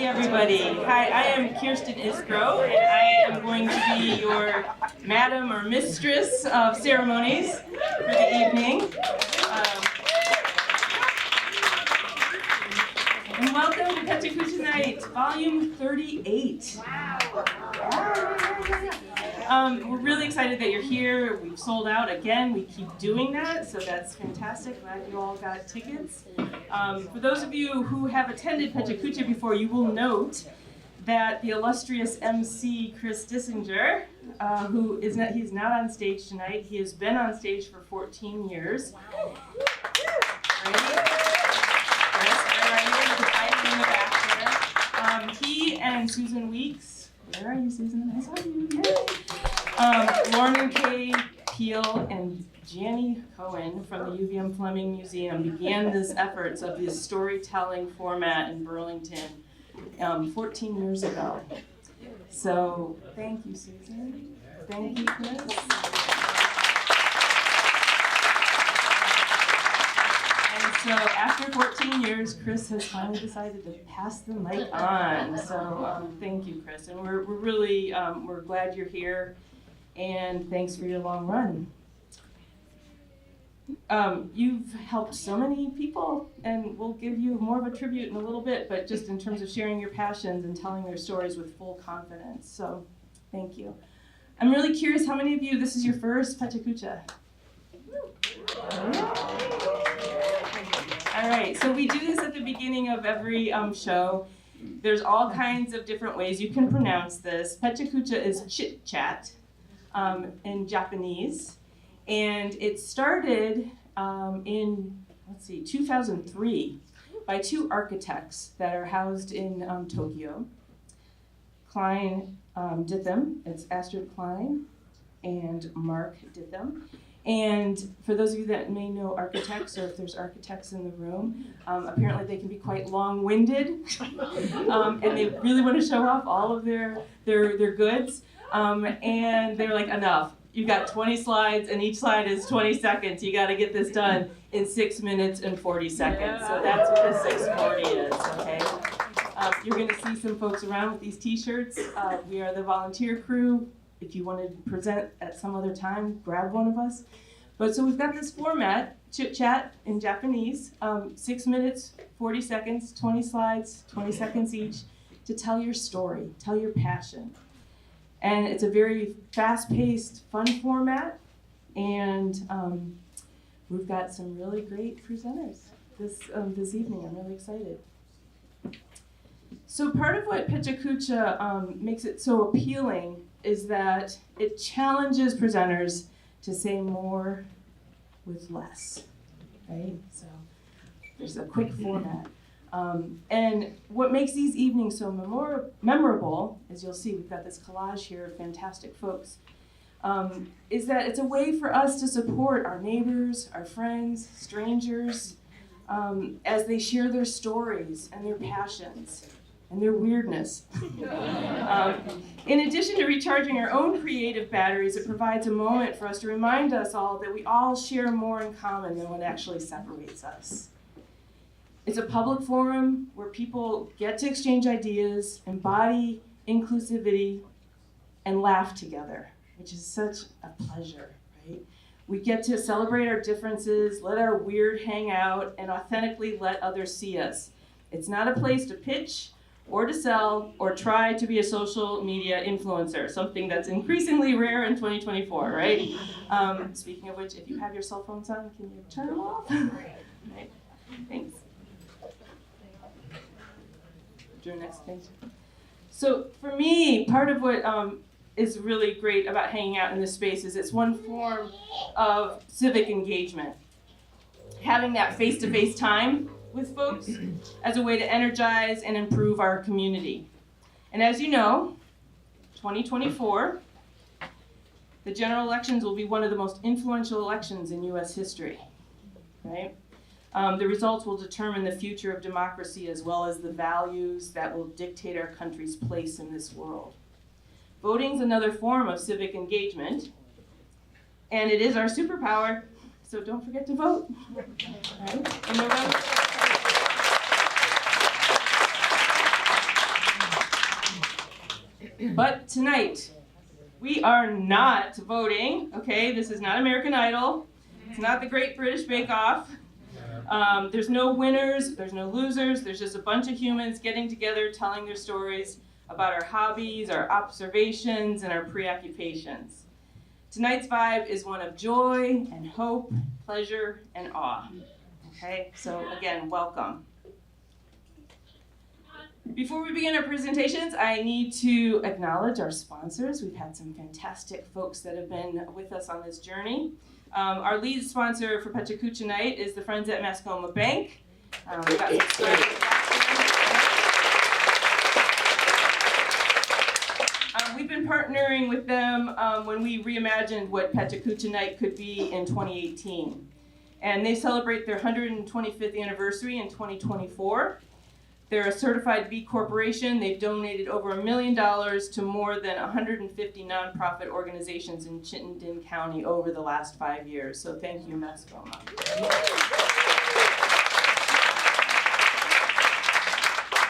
everybody. Hi, I am Kirsten Isgro, and I am going to be your madam or mistress of ceremonies for the evening. And welcome to PechaKucha Nights, volume 38. We're really excited that you're here. We've sold out again. We keep doing that, so that's fantastic. Glad you all got tickets. For those of you who have attended PechaKucha before, you will note that the illustrious MC Chris Dissinger, he's not on stage tonight. He has been on stage for 14 years. Wow. In the back there. He and Susan Weeks, where are you, Susan? I saw you. Yay. Lauren K. Peel and Jeanne Cohen from the UVM Fleming Museum began this efforts of this storytelling format in Burlington 14 years ago. So thank you, Susan. Thank you, Chris. So after 14 years, Chris has finally decided to pass the mic on. So thank you, Chris. And we're really, we're glad you're here. And thanks for your long run. You've helped so many people, and we'll give you more of a tribute in a little bit, but just in terms of sharing your passions and telling their stories with full confidence. So thank you. I'm really curious, how many of you, this is your first PechaKucha? All right, so we do this at the beginning of every show. There's all kinds of different ways you can pronounce this. PechaKucha is chit-chat in Japanese, and it started in, 2003 by two architects that are housed in Tokyo. Klein did them. It's Astrid Klein and Mark did them. And for those of you that may know architects, or if there's architects in the room, apparently they can be quite long-winded, and they really want to show off all of their goods. And they're like, enough. You got 20 slides, and each slide is 20 seconds. You got to get this done in 6 minutes and 40 seconds. So that's what the 640 is, okay? You're going to see some folks around with these T-shirts. We are the volunteer crew. If you want to present at some other time, grab one of us. But so we've got this format, chit-chat in Japanese, 6 minutes, 40 seconds, 20 slides, 20 seconds each, to tell your story, tell your passion. And it's a very fast-paced, fun format, and we've got some really great presenters this evening. I'm really excited. So part of what PechaKucha makes it so appealing is that it challenges presenters to say more with less, right? So there's a quick format. And what makes these evenings so memorable, as you'll see, we've got this collage here of fantastic folks, is that it's a way for us to support our neighbors, our friends, strangers, as they share their stories and their passions and their weirdness. In addition to recharging our own creative batteries, it provides a moment for us to remind us all that we all share more in common than what actually separates us. It's a public forum where people get to exchange ideas, embody inclusivity, and laugh together, which is such a pleasure, right? We get to celebrate our differences, let our weird hang out, and authentically let others see us. It's not a place to pitch, or to sell, or try to be a social media influencer, something that's increasingly rare in 2024, right? Speaking of which, if you have your cell phones on, can you turn them off? Right. Thanks. Your next page. So for me, part of what is really great about hanging out in this space is it's one form of civic engagement. Having that face-to-face time with folks as a way to energize and improve our community. And as you know, 2024, the general elections will be one of the most influential elections in US history, right? The results will determine the future of democracy as well as the values that will dictate our country's place in this world. Voting is another form of civic engagement, and it is our superpower, so don't forget to vote. Right? In November. But tonight, we are not voting, okay? This is not American Idol. It's not the Great British Bake Off. There's no winners, there's no losers, there's just a bunch of humans getting together, telling their stories about our hobbies, our observations, and our preoccupations. Tonight's vibe is one of joy and hope, pleasure, and awe. Okay, so again, welcome. Before we begin our presentations, I need to acknowledge our sponsors. We've had some fantastic folks that have been with us on this journey. Our lead sponsor for PechaKucha Night is the friends at Mascoma Bank. We've got we've been partnering with them when we reimagined what PechaKucha Night could be in 2018. And they celebrate their 125th anniversary in 2024. They're a certified B Corporation. They've donated over $1 million to more than 150 nonprofit organizations in Chittenden County over the last 5 years. So thank you, Mascoma.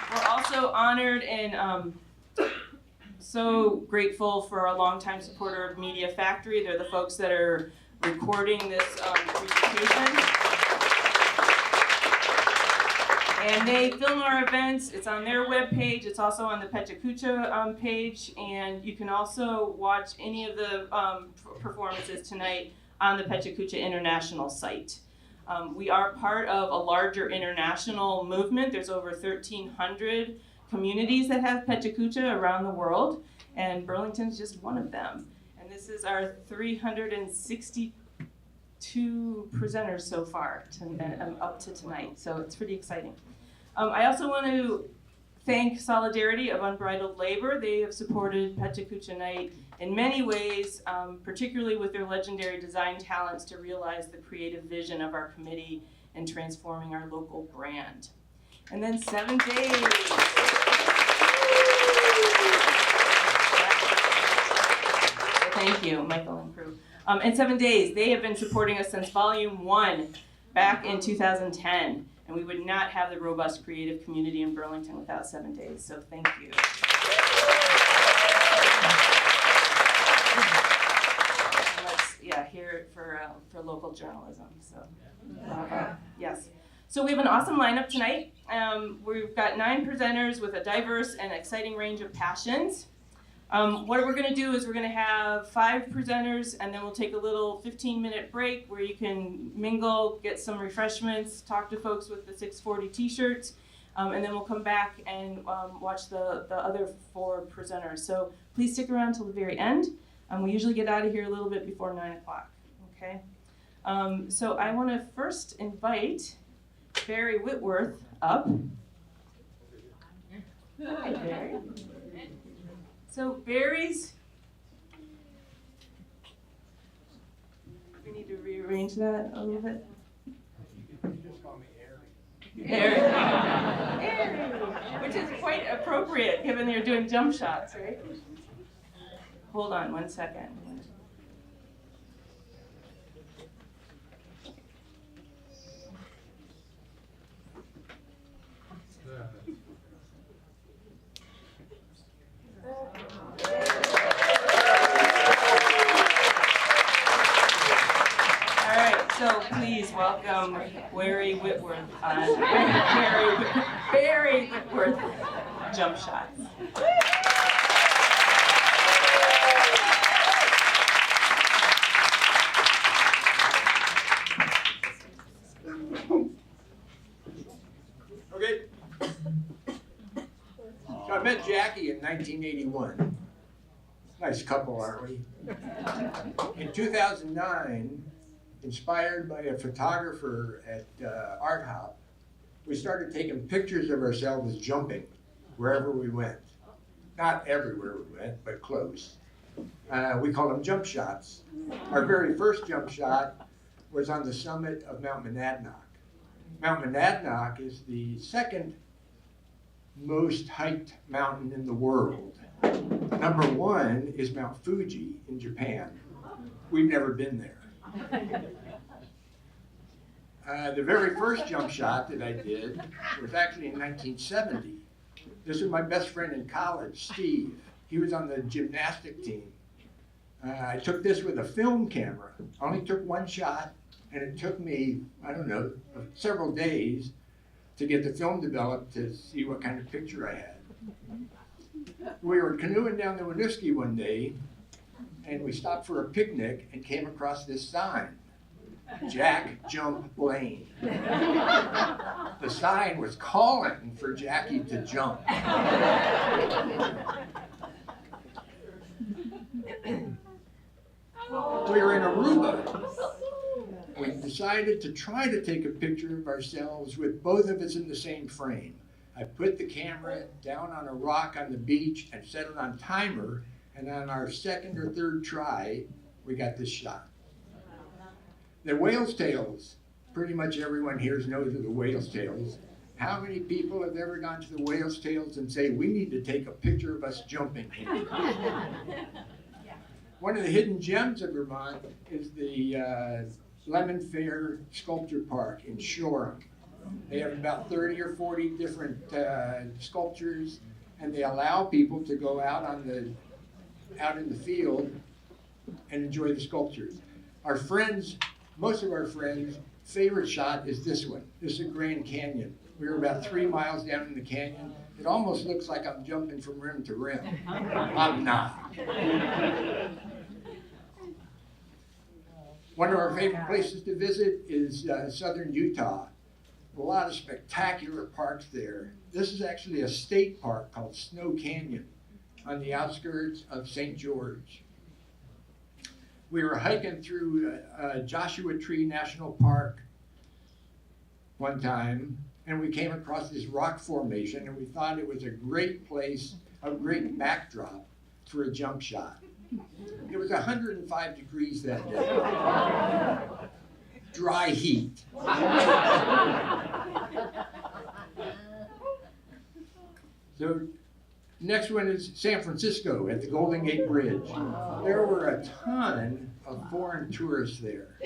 We're also honored and so grateful for our longtime supporter of Media Factory. They're the folks that are recording this presentation. And they film our events. It's on their webpage. It's also on the PechaKucha page. And you can also watch any of the performances tonight on the PechaKucha International site. We are part of a larger international movement. There's over 1,300 communities that have PechaKucha around the world. And Burlington's just one of them. And this is our 362 presenters so far up to tonight. So it's pretty exciting. I also want to thank Solidarity of Unbridled Labor. They have supported PechaKucha Night in many ways, particularly with their legendary design talents to realize the creative vision of our committee and transforming our local brand. And then 7 days. Thank you, Michael and crew. And 7 days, they have been supporting us since volume 1 back in 2010. And we would not have the robust creative community in Burlington without 7 days, so thank you. Let's hear it for local journalism. So, yes. So we have an awesome lineup tonight. We've got 9 presenters with a diverse and exciting range of passions. What we're going to do is we're going to have 5 presenters, and then we'll take a little 15-minute break where you can mingle, get some refreshments, talk to folks with the 640 t-shirts, and then we'll come back and watch the other 4 presenters. So please stick around till the very end. We usually get out of here a little bit before 9 o'clock, okay? So I want to first invite Barry Whitworth up. Hi, Barry. So Barry's, we need to rearrange that a little bit. You just call me Airy. Airy, which is quite appropriate given you're doing jump shots, right? Hold on 1 second. So please welcome Barry Whitworth on Barry Whitworth Jump Shots. Okay. So I met Jackie in 1981. Nice couple, aren't we? In 2009, inspired by a photographer at Art Hop, we started taking pictures of ourselves jumping wherever we went. Not everywhere we went, but close. We called them jump shots. Our very first jump shot was on the summit of Mount Monadnock. Mount Monadnock is the second most hiked mountain in the world. Number 1 is Mount Fuji in Japan. We've never been there. The very first jump shot that I did was actually in 1970. This was my best friend in college, Steve. He was on the gymnastic team. I took this with a film camera. I only took one shot, and it took me, I don't know, several days to get the film developed to see what kind of picture I had. We were canoeing down the Winooski one day, and we stopped for a picnic and came across this sign, Jack Jump Lane. The sign was calling for Jackie to jump. We were in Aruba. We decided to try to take a picture of ourselves with both of us in the same frame. I put the camera down on a rock on the beach and set it on timer, and on our second or third try, we got this shot. The whale's tails, pretty much everyone here knows of the whale's tails. How many people have ever gone to the whale's tails and say, we need to take a picture of us jumping here? One of the hidden gems of Vermont is the Lemon Fair Sculpture Park in Shoreham. They have about 30 or 40 different sculptures, and they allow people to go out in the field and enjoy the sculptures. Our friends, most of our friends' favorite shot is this one. This is a Grand Canyon. We were about 3 miles down in the canyon. It almost looks like I'm jumping from rim to rim. I'm not. One of our favorite places to visit is southern Utah. A lot of spectacular parks there. This is actually a state park called Snow Canyon on the outskirts of St. George. We were hiking through Joshua Tree National Park one time, and we came across this rock formation, and we thought it was a great place, a great backdrop for a jump shot. It was 105 degrees that day. Dry heat. So next one is San Francisco at the Golden Gate Bridge. There were a ton of foreign tourists there.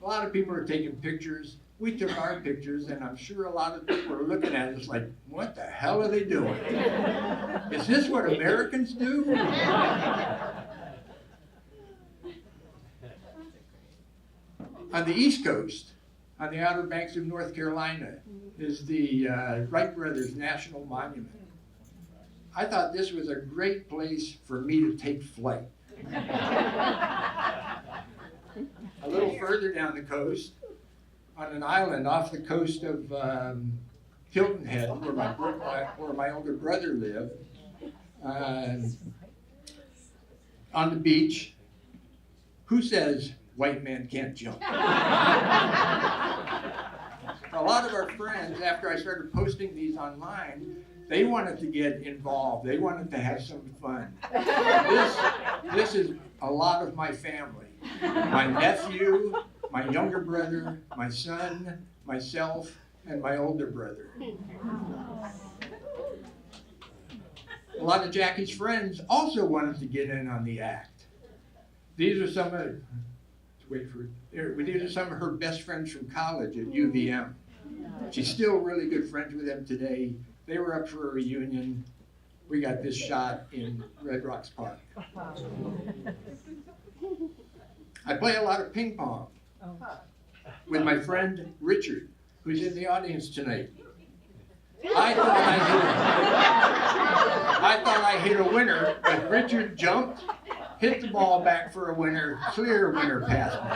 A lot of people are taking pictures. We took our pictures, and I'm sure a lot of people were looking at us like, what the hell are they doing? Is this what Americans do? On the East Coast, on the Outer Banks of North Carolina, is the Wright Brothers National Monument. I thought this was a great place for me to take flight. A little further down the coast, on an island off the coast of Hilton Head, where my older brother lived, on the beach, who says white man can't jump? A lot of our friends, after I started posting these online, they wanted to get involved. They wanted to have some fun. This is a lot of my family. My nephew, my younger brother, my son, myself, and my older brother. A lot of Jackie's friends also wanted to get in on the act. These are some of, these are some of her best friends from college at UVM. She's still really good friends with them today. They were up for a reunion. We got this shot in Red Rocks Park. I play a lot of ping pong with my friend Richard, who's in the audience tonight. I thought I hit a winner, but Richard jumped, hit the ball back for a winner, clear winner past me.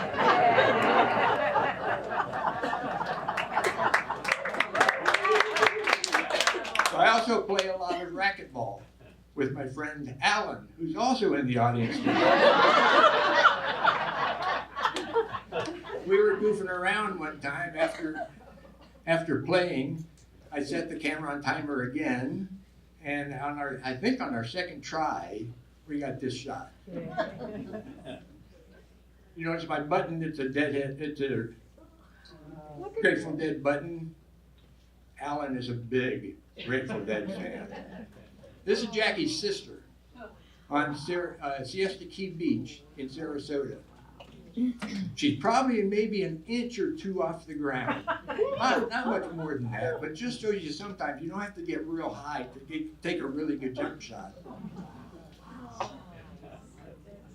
So I also play a lot of racquetball with my friend Alan, who's also in the audience tonight. We were goofing around one time after playing. I set the camera on timer again, and I think on our second try, we got this shot. You notice my button, it's a Grateful Dead button. Alan is a big Grateful Dead fan. This is Jackie's sister on Siesta Key Beach in Sarasota. She's probably maybe an inch or two off the ground. Not much more than that, but just shows you sometimes you don't have to get real high to take a really good jump shot.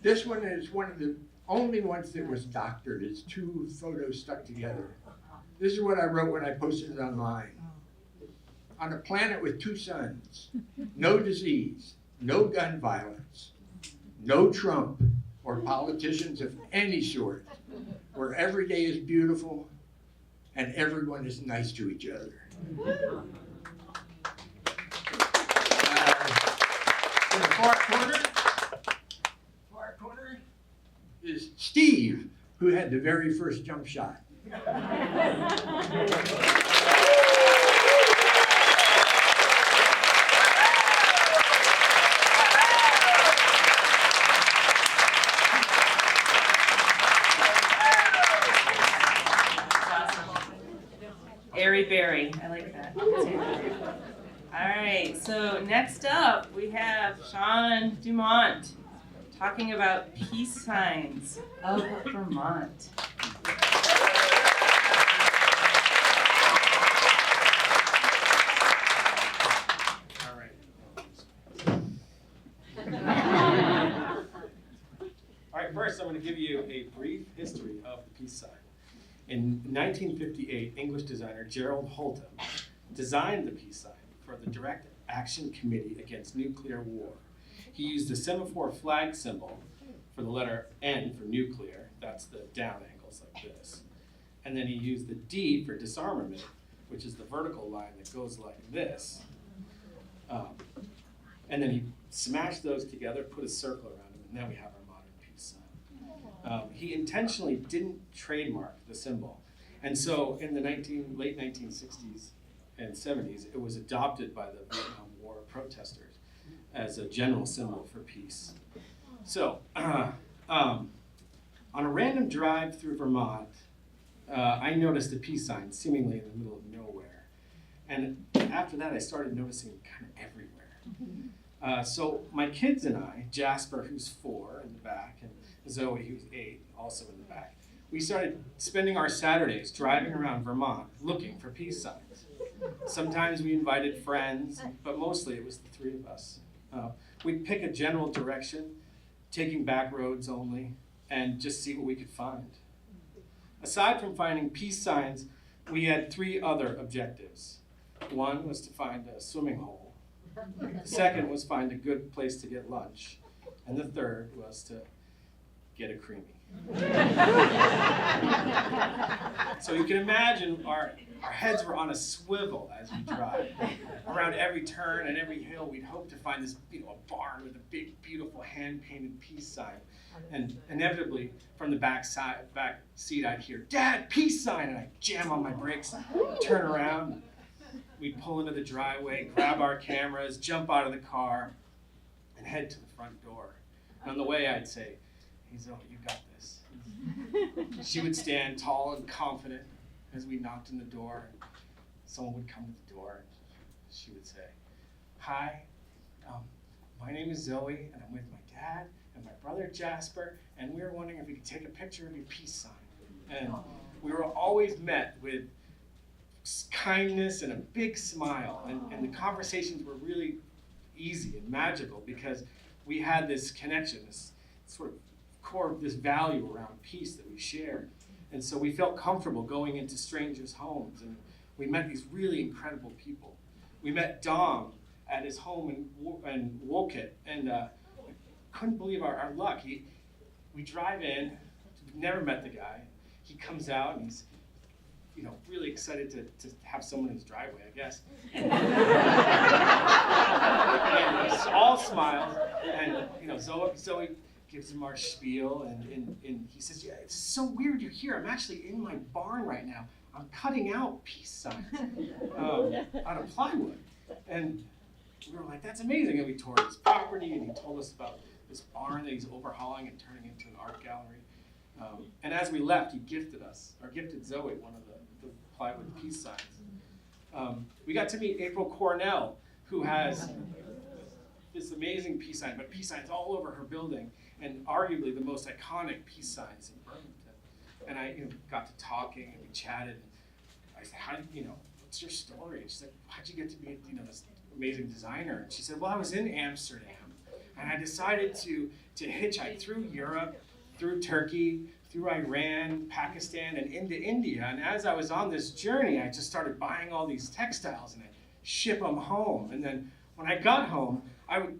This one is one of the only ones that was doctored. It's two photos stuck together. This is what I wrote when I posted it online. On a planet with two suns, no disease, no gun violence, no Trump or politicians of any sort, where every day is beautiful and everyone is nice to each other. In the far corner is Steve, who had the very first jump shot. Airy Berry, I like that. All right, so next up we have Sean Dumont talking about peace signs of Vermont. All right. All right, first I'm going to give you a brief history of the peace sign. In 1958, English designer Gerald Holtham designed the peace sign for the Direct Action Committee Against Nuclear War. He used the semaphore flag symbol for the letter N for nuclear, that's the down angles like this. And then he used the D for disarmament, which is the vertical line that goes like this. And then he smashed those together, put a circle around them, and now we have our modern peace sign. He intentionally didn't trademark the symbol. And so in the late 1960s and 70s, it was adopted by the Vietnam War protesters as a general symbol for peace. So on a random drive through Vermont, I noticed a peace sign seemingly in the middle of nowhere. And after that, I started noticing it kind of everywhere. So my kids and I, Jasper, who's 4 in the back, and Zoe, who's 8, also in the back, we started spending our Saturdays driving around Vermont looking for peace signs. Sometimes we invited friends, but mostly it was the 3 of us. We'd pick a general direction, taking back roads only, and just see what we could find. Aside from finding peace signs, we had 3 other objectives. One was to find a swimming hole. The second was find a good place to get lunch. And the third was to get a creamy. So you can imagine our heads were on a swivel as we drive. Around every turn and every hill, we'd hope to find this, a barn with a big, beautiful hand-painted peace sign. And inevitably, from the back seat, I'd hear, "Dad, peace sign!" And I'd jam on my brakes, turn around. We'd pull into the driveway, grab our cameras, jump out of the car, and head to the front door. And on the way, I'd say, "Hey, Zoe, you got this." She would stand tall and confident as we knocked on the door. And someone would come to the door, and she would say, "Hi, my name is Zoe, and I'm with my dad and my brother Jasper, and we were wondering if we could take a picture of your peace sign." And we were always met with kindness and a big smile, and the conversations were really easy and magical because we had this connection, this sort of core of this value around peace that we shared. And so we felt comfortable going into strangers' homes, and we met these really incredible people. We met Dom at his home in Wolcott, and couldn't believe our luck. We drive in, we've never met the guy. He comes out and he's really excited to have someone in his driveway, I guess. And he's all smiles, and Zoe gives him our spiel, and he says, "Yeah, it's so weird you're here. I'm actually in my barn right now. I'm cutting out peace signs out of plywood." And we were like, "That's amazing." And we toured his property, and he told us about this barn that he's overhauling and turning into an art gallery. And as we left, he gifted Zoe one of the plywood peace signs. We got to meet April Cornell, who has this amazing peace sign, but peace signs all over her building, and arguably the most iconic peace signs in Burlington. And I got to talking, and we chatted. And I said, what's your story? And she said, "How'd you get to be this amazing designer?" And she said, "Well, I was in Amsterdam And I decided to hitchhike through Europe, through Turkey, through Iran, Pakistan, and into India. And as I was on this journey, I just started buying all these textiles and I'd ship them home. And then when I got home, I would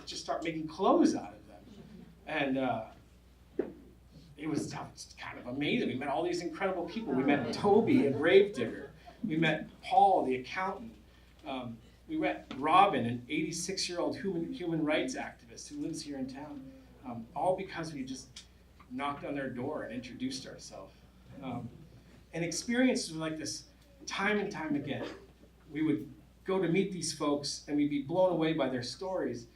just start making clothes out of them. And it was kind of amazing. We met all these incredible people. We met Toby, a gravedigger. We met Paul, the accountant. We met Robin, an 86-year-old human rights activist who lives here in town. All because we just knocked on their door and introduced ourselves. And experiences like this time and time again. We would go to meet these folks and we'd be blown away by their stories.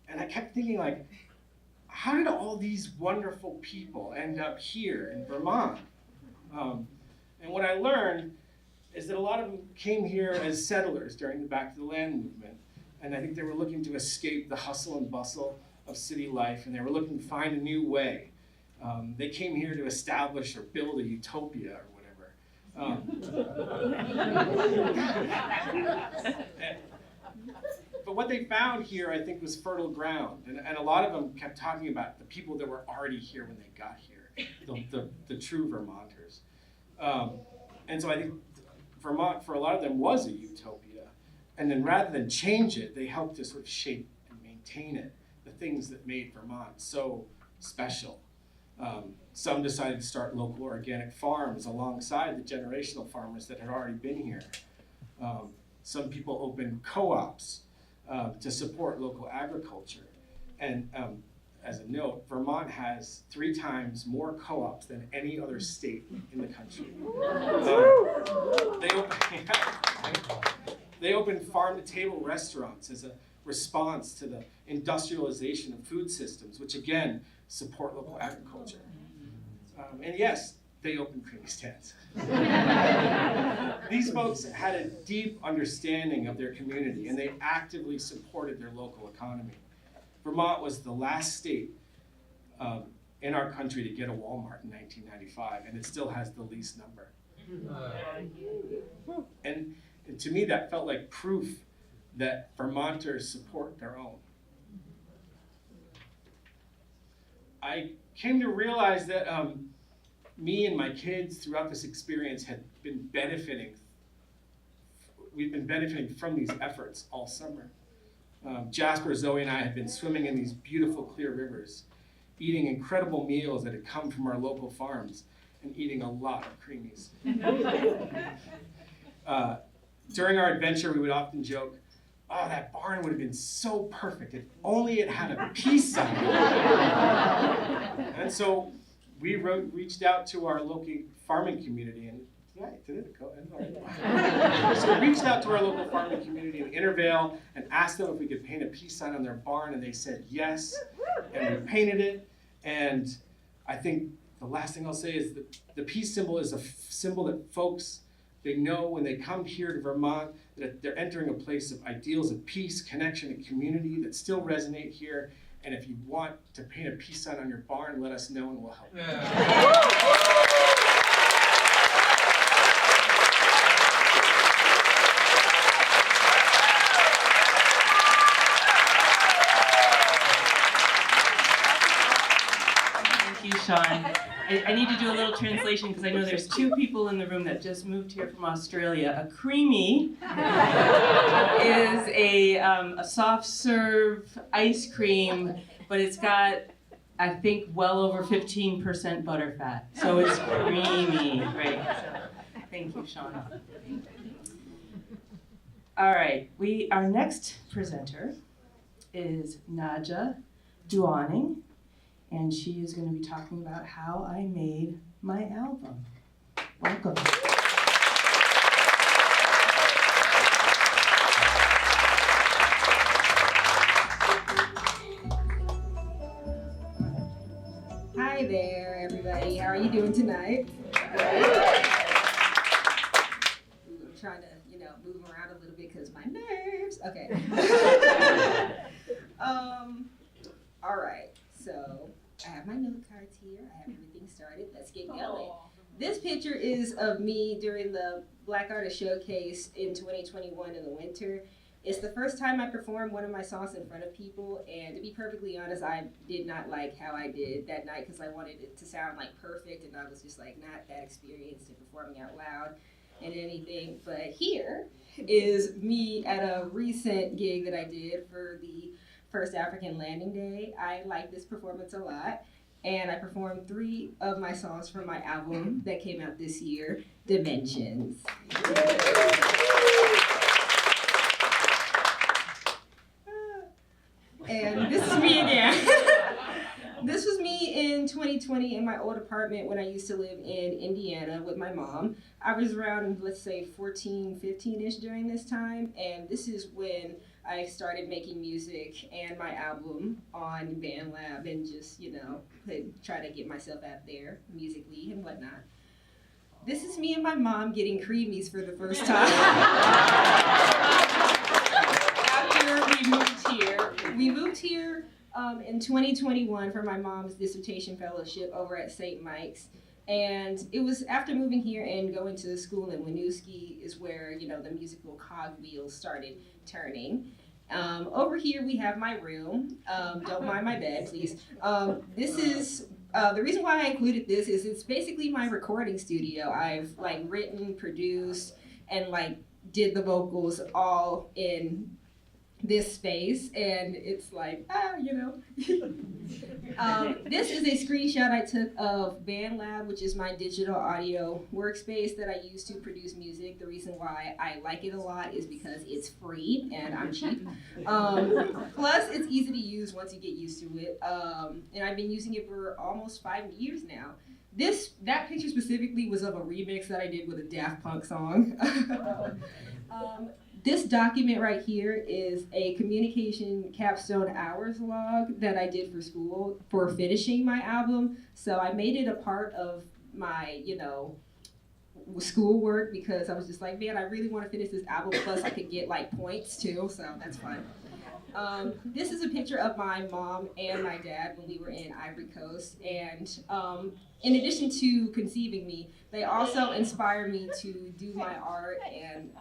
And I kept thinking, like, how did all these wonderful people end up here in Vermont? And what I learned is that a lot of them came here as settlers during the Back to the Land movement. And I think they were looking to escape the hustle and bustle of city life, and they were looking to find a new way. They came here to establish or build a utopia or whatever. But what they found here, I think, was fertile ground. And a lot of them kept talking about the people that were already here when they got here, the true Vermonters. And so I think Vermont, for a lot of them, was a utopia. And then rather than change it, they helped to sort of shape and maintain it, the things that made Vermont so special. Some decided to start local organic farms alongside the generational farmers that had already been here. Some people opened co-ops to support local agriculture. And as a note, Vermont has 3 times more co-ops than any other state in the country. They opened farm-to-table restaurants as a response to the industrialization of food systems, which again, support local agriculture. And yes, they opened creamy stands. These folks had a deep understanding of their community, and they actively supported their local economy. Vermont was the last state in our country to get a Walmart in 1995, and it still has the least number. And to me, that felt like proof that Vermonters support their own. I came to realize that me and my kids throughout this experience had been benefiting. We've been benefiting from these efforts all summer. Jasper, Zoe, and I had been swimming in these beautiful clear rivers, eating incredible meals that had come from our local farms, and eating a lot of creamies. During our adventure, we would often joke, oh, that barn would have been so perfect if only it had a peace sign. And so we reached out to our local farming community, and So we reached out to our local farming community in Intervale and asked them if we could paint a peace sign on their barn, and they said yes, and we painted it. And I think the last thing I'll say is that the peace symbol is a symbol that folks, they know when they come here to Vermont that they're entering a place of ideals of peace, connection, and community that still resonate here. And if you want to paint a peace sign on your barn, let us know and we'll help you. Sean. I need to do a little translation because I know there's 2 people in the room that just moved here from Australia. A creamy is a soft serve ice cream, but it's got, I think, well over 15% butterfat. So it's creamy, right? So, thank you, Sean. All right, our next presenter is Nadja Duaning. And she is going to be talking about how I made my album. Welcome. Hi there, everybody. How are you doing tonight? I'm trying to, move around a little bit because my nerves. Okay. All right. So I have my note cards here. I have everything started. Let's get going. This picture is of me during the Black Artist Showcase in 2021 in the winter. It's the first time I performed one of my songs in front of people, and to be perfectly honest, I did not like how I did that night because I wanted it to sound like perfect, and I was just like not that experienced in performing out loud and anything. But here is me at a recent gig that I did for the first African Landing Day. I like this performance a lot, and I performed 3 of my songs from my album that came out this year, Dimensions. And this is me again. This was me in 2020 in my old apartment when I used to live in Indiana with my mom. I was around, let's say, 14, 15-ish during this time, and this is when I started making music and my album on BandLab and just, try to get myself out there musically and whatnot. This is me and my mom getting creamies for the first time. After we moved here. We moved here in 2021 for my mom's dissertation fellowship over at St. Mike's. And it was after moving here and going to school in Winooski is where, the musical cogwheels started turning. Over here we have my room. Don't mind my bed, please. This is, the reason why I included this is it's basically my recording studio. I've written, produced, and did the vocals all in this space, and it's this is a screenshot I took of BandLab, which is my digital audio workspace that I use to produce music. The reason why I like it a lot is because it's free and I'm cheap. Plus, it's easy to use once you get used to it. And I've been using it for almost 5 years now. That picture specifically was of a remix that I did with a Daft Punk song. This document right here is a communication capstone hours log that I did for school for finishing my album. So I made it a part of my, schoolwork because I was just like, man, I really want to finish this album. Plus I could get points too, so that's fun. This is a picture of my mom and my dad when we were in Ivory Coast. And in addition to conceiving me, they also inspired me to do my art. And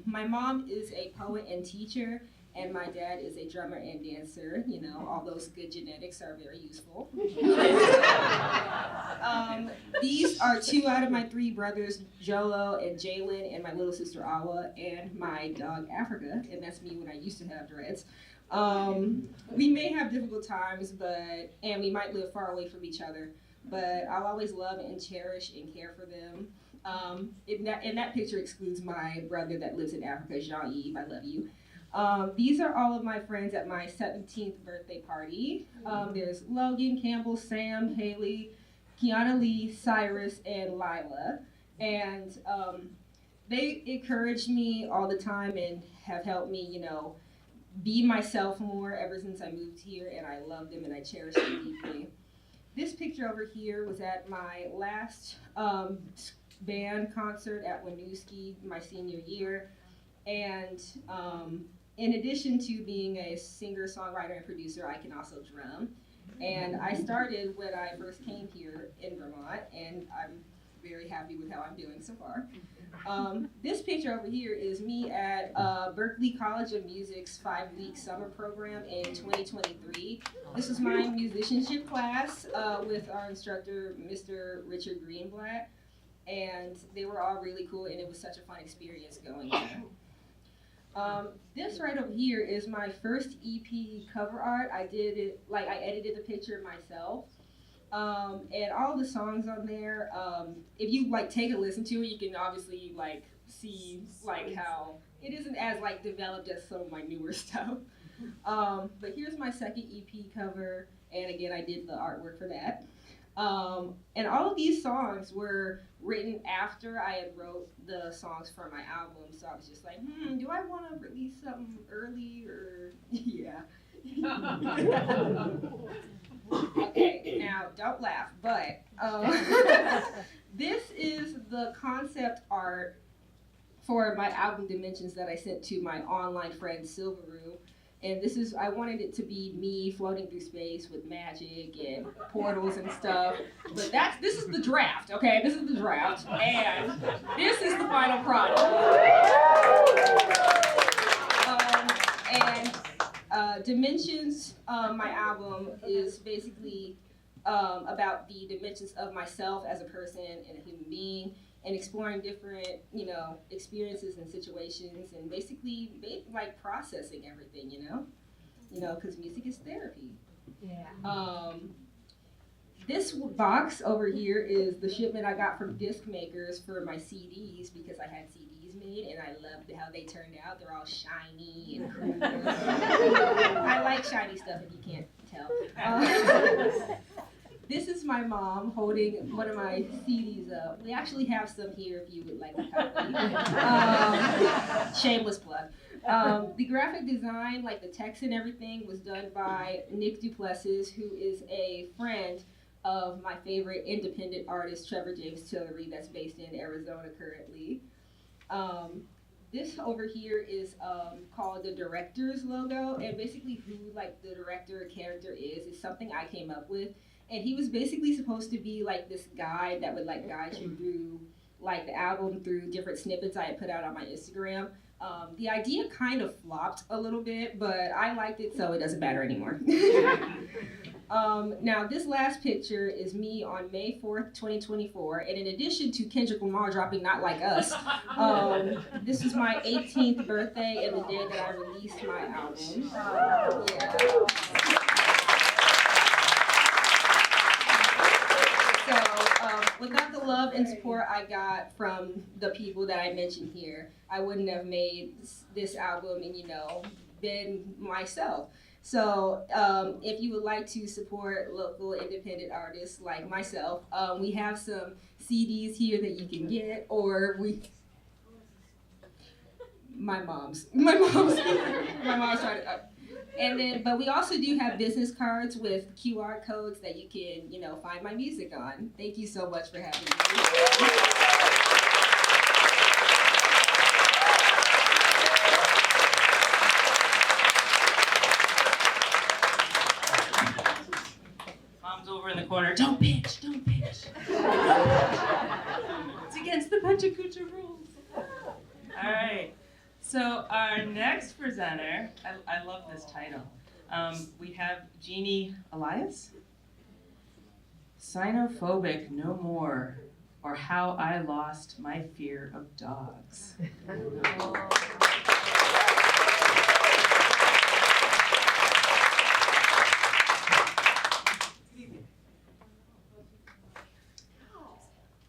my mom is a poet and teacher, and my dad is a drummer and dancer. All those good genetics are very useful. These are 2 out of my 3 brothers, Jolo and Jalen, and my little sister Awa, and my dog Africa, and that's me when I used to have dreads. We may have difficult times, and we might live far away from each other, but I'll always love and cherish and care for them. And that picture excludes my brother that lives in Africa, Jeanne, I love you. These are all of my friends at my 17th birthday party. There's Logan, Campbell, Sam, Haley, Kiana Lee, Cyrus, and Lila. And they encouraged me all the time and have helped me, be myself more ever since I moved here, and I love them and I cherish them deeply. This picture over here was at my last band concert at Winooski my senior year. And in addition to being a singer, songwriter, and producer, I can also drum. And I started when I first came here in Vermont, and I'm very happy with how I'm doing so far. This picture over here is me at Berkeley College of Music's 5-week summer program in 2023. This was my musicianship class with our instructor, Mr. Richard Greenblatt, and they were all really cool, and it was such a fun experience going there. This right over here is my first EP cover art. I did it, I edited the picture myself. And all the songs on there, if you take a listen to it, you can obviously see how it isn't as developed as some of my newer stuff. But here's my second EP cover, and again I did the artwork for that. And all of these songs were written after I had wrote the songs for my album, so I was just like, do I want to release something early or yeah. Okay, now don't laugh, but this is the concept art for my album Dimensions that I sent to my online friend Silveroo. And I wanted it to be me floating through space with magic and portals and stuff. But this is the draft, okay? This is the draft, and this is the final product. Dimensions, my album, is basically about the dimensions of myself as a person and a human being, and exploring different, experiences and situations, and basically like processing everything, because music is therapy. Yeah. This box over here is the shipment I got from disc makers for my CDs, because I had CDs made and I loved how they turned out. They're all shiny and cool. I like shiny stuff, if you can't tell. This is my mom holding one of my CDs up. We actually have some here if you would like a copy. Shameless plug. The graphic design, like the text and everything, was done by Nick Duplessis, who is a friend of my favorite independent artist, Trevor James Tillery, that's based in Arizona currently. This over here is called the director's logo, and basically who like the director character is something I came up with. And he was basically supposed to be like this guide that would like guide you through like the album, through different snippets I had put out on my Instagram. The idea kind of flopped a little bit, but I liked it, so it doesn't matter anymore. Now, this last picture is me on May 4th, 2024, and in addition to Kendrick Lamar dropping Not Like Us, this is my 18th birthday and the day that I released my album. Without the love and support I got from the people that I mentioned here, I wouldn't have made this album and, been myself. So if you would like to support local independent artists like myself, we have some CDs here that you can get, or my mom's trying to, but we also do have business cards with QR codes that you can, find my music on. Thank you so much for having me. Over in the corner, don't pitch. It's against the PechaKucha rules. All right, so our next presenter, I love this title. We have Jeanne Elias. Cynophobic No More, or How I Lost My Fear of Dogs.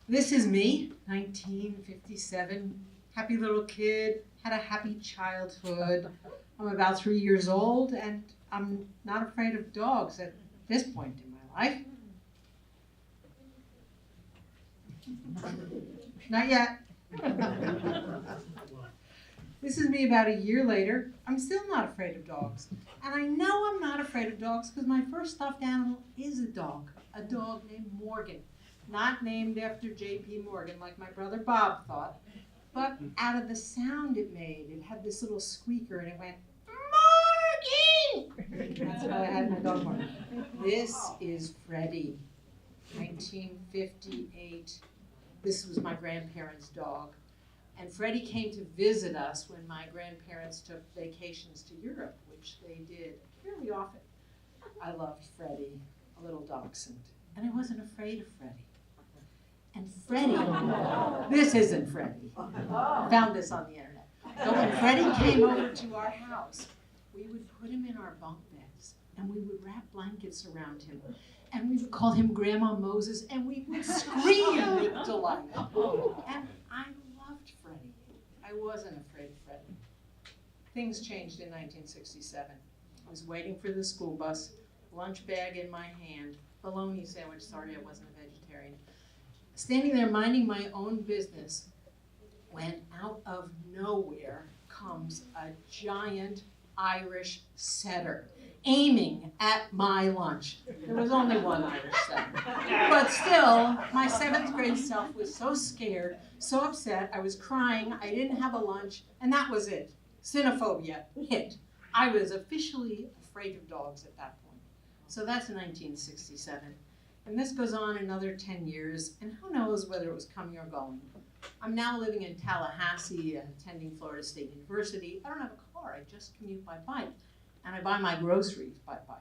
This is me, 1957, happy little kid, had a happy childhood. I'm about 3 years old, and I'm not afraid of dogs at this point in my life. Not yet. This is me about a year later. I'm still not afraid of dogs. And I know I'm not afraid of dogs because my first stuffed animal is a dog named Morgan. Not named after J.P. Morgan like my brother Bob thought, but out of the sound it made. It had this little squeaker and it went, Morgan! That's how I had my dog Morgan. This is Freddie, 1958. This was my grandparents' dog. And Freddie came to visit us when my grandparents took vacations to Europe, which they did fairly often. I loved Freddie, a little dachshund, and I wasn't afraid of Freddie. And Freddie, this isn't Freddie. I found this on the internet. So when Freddie came over to our house, we would put him in our bunk beds, and we would wrap blankets around him, and we would call him Grandma Moses, and we would scream with delight. And I loved Freddie. I wasn't afraid of Freddie. Things changed in 1967. I was waiting for the school bus, lunch bag in my hand, bologna sandwich, sorry I wasn't a vegetarian. Standing there minding my own business, when out of nowhere comes a giant Irish setter aiming at my lunch. There was only one Irish setter. But still, my 7th grade self was so scared, so upset, I was crying, I didn't have a lunch, and that was it. Cynophobia hit. I was officially afraid of dogs at that point. So that's 1967. And this goes on another 10 years, and who knows whether it was coming or going. I'm now living in Tallahassee and attending Florida State University. I don't have a car, I just commute by bike. and I buy my groceries by bike.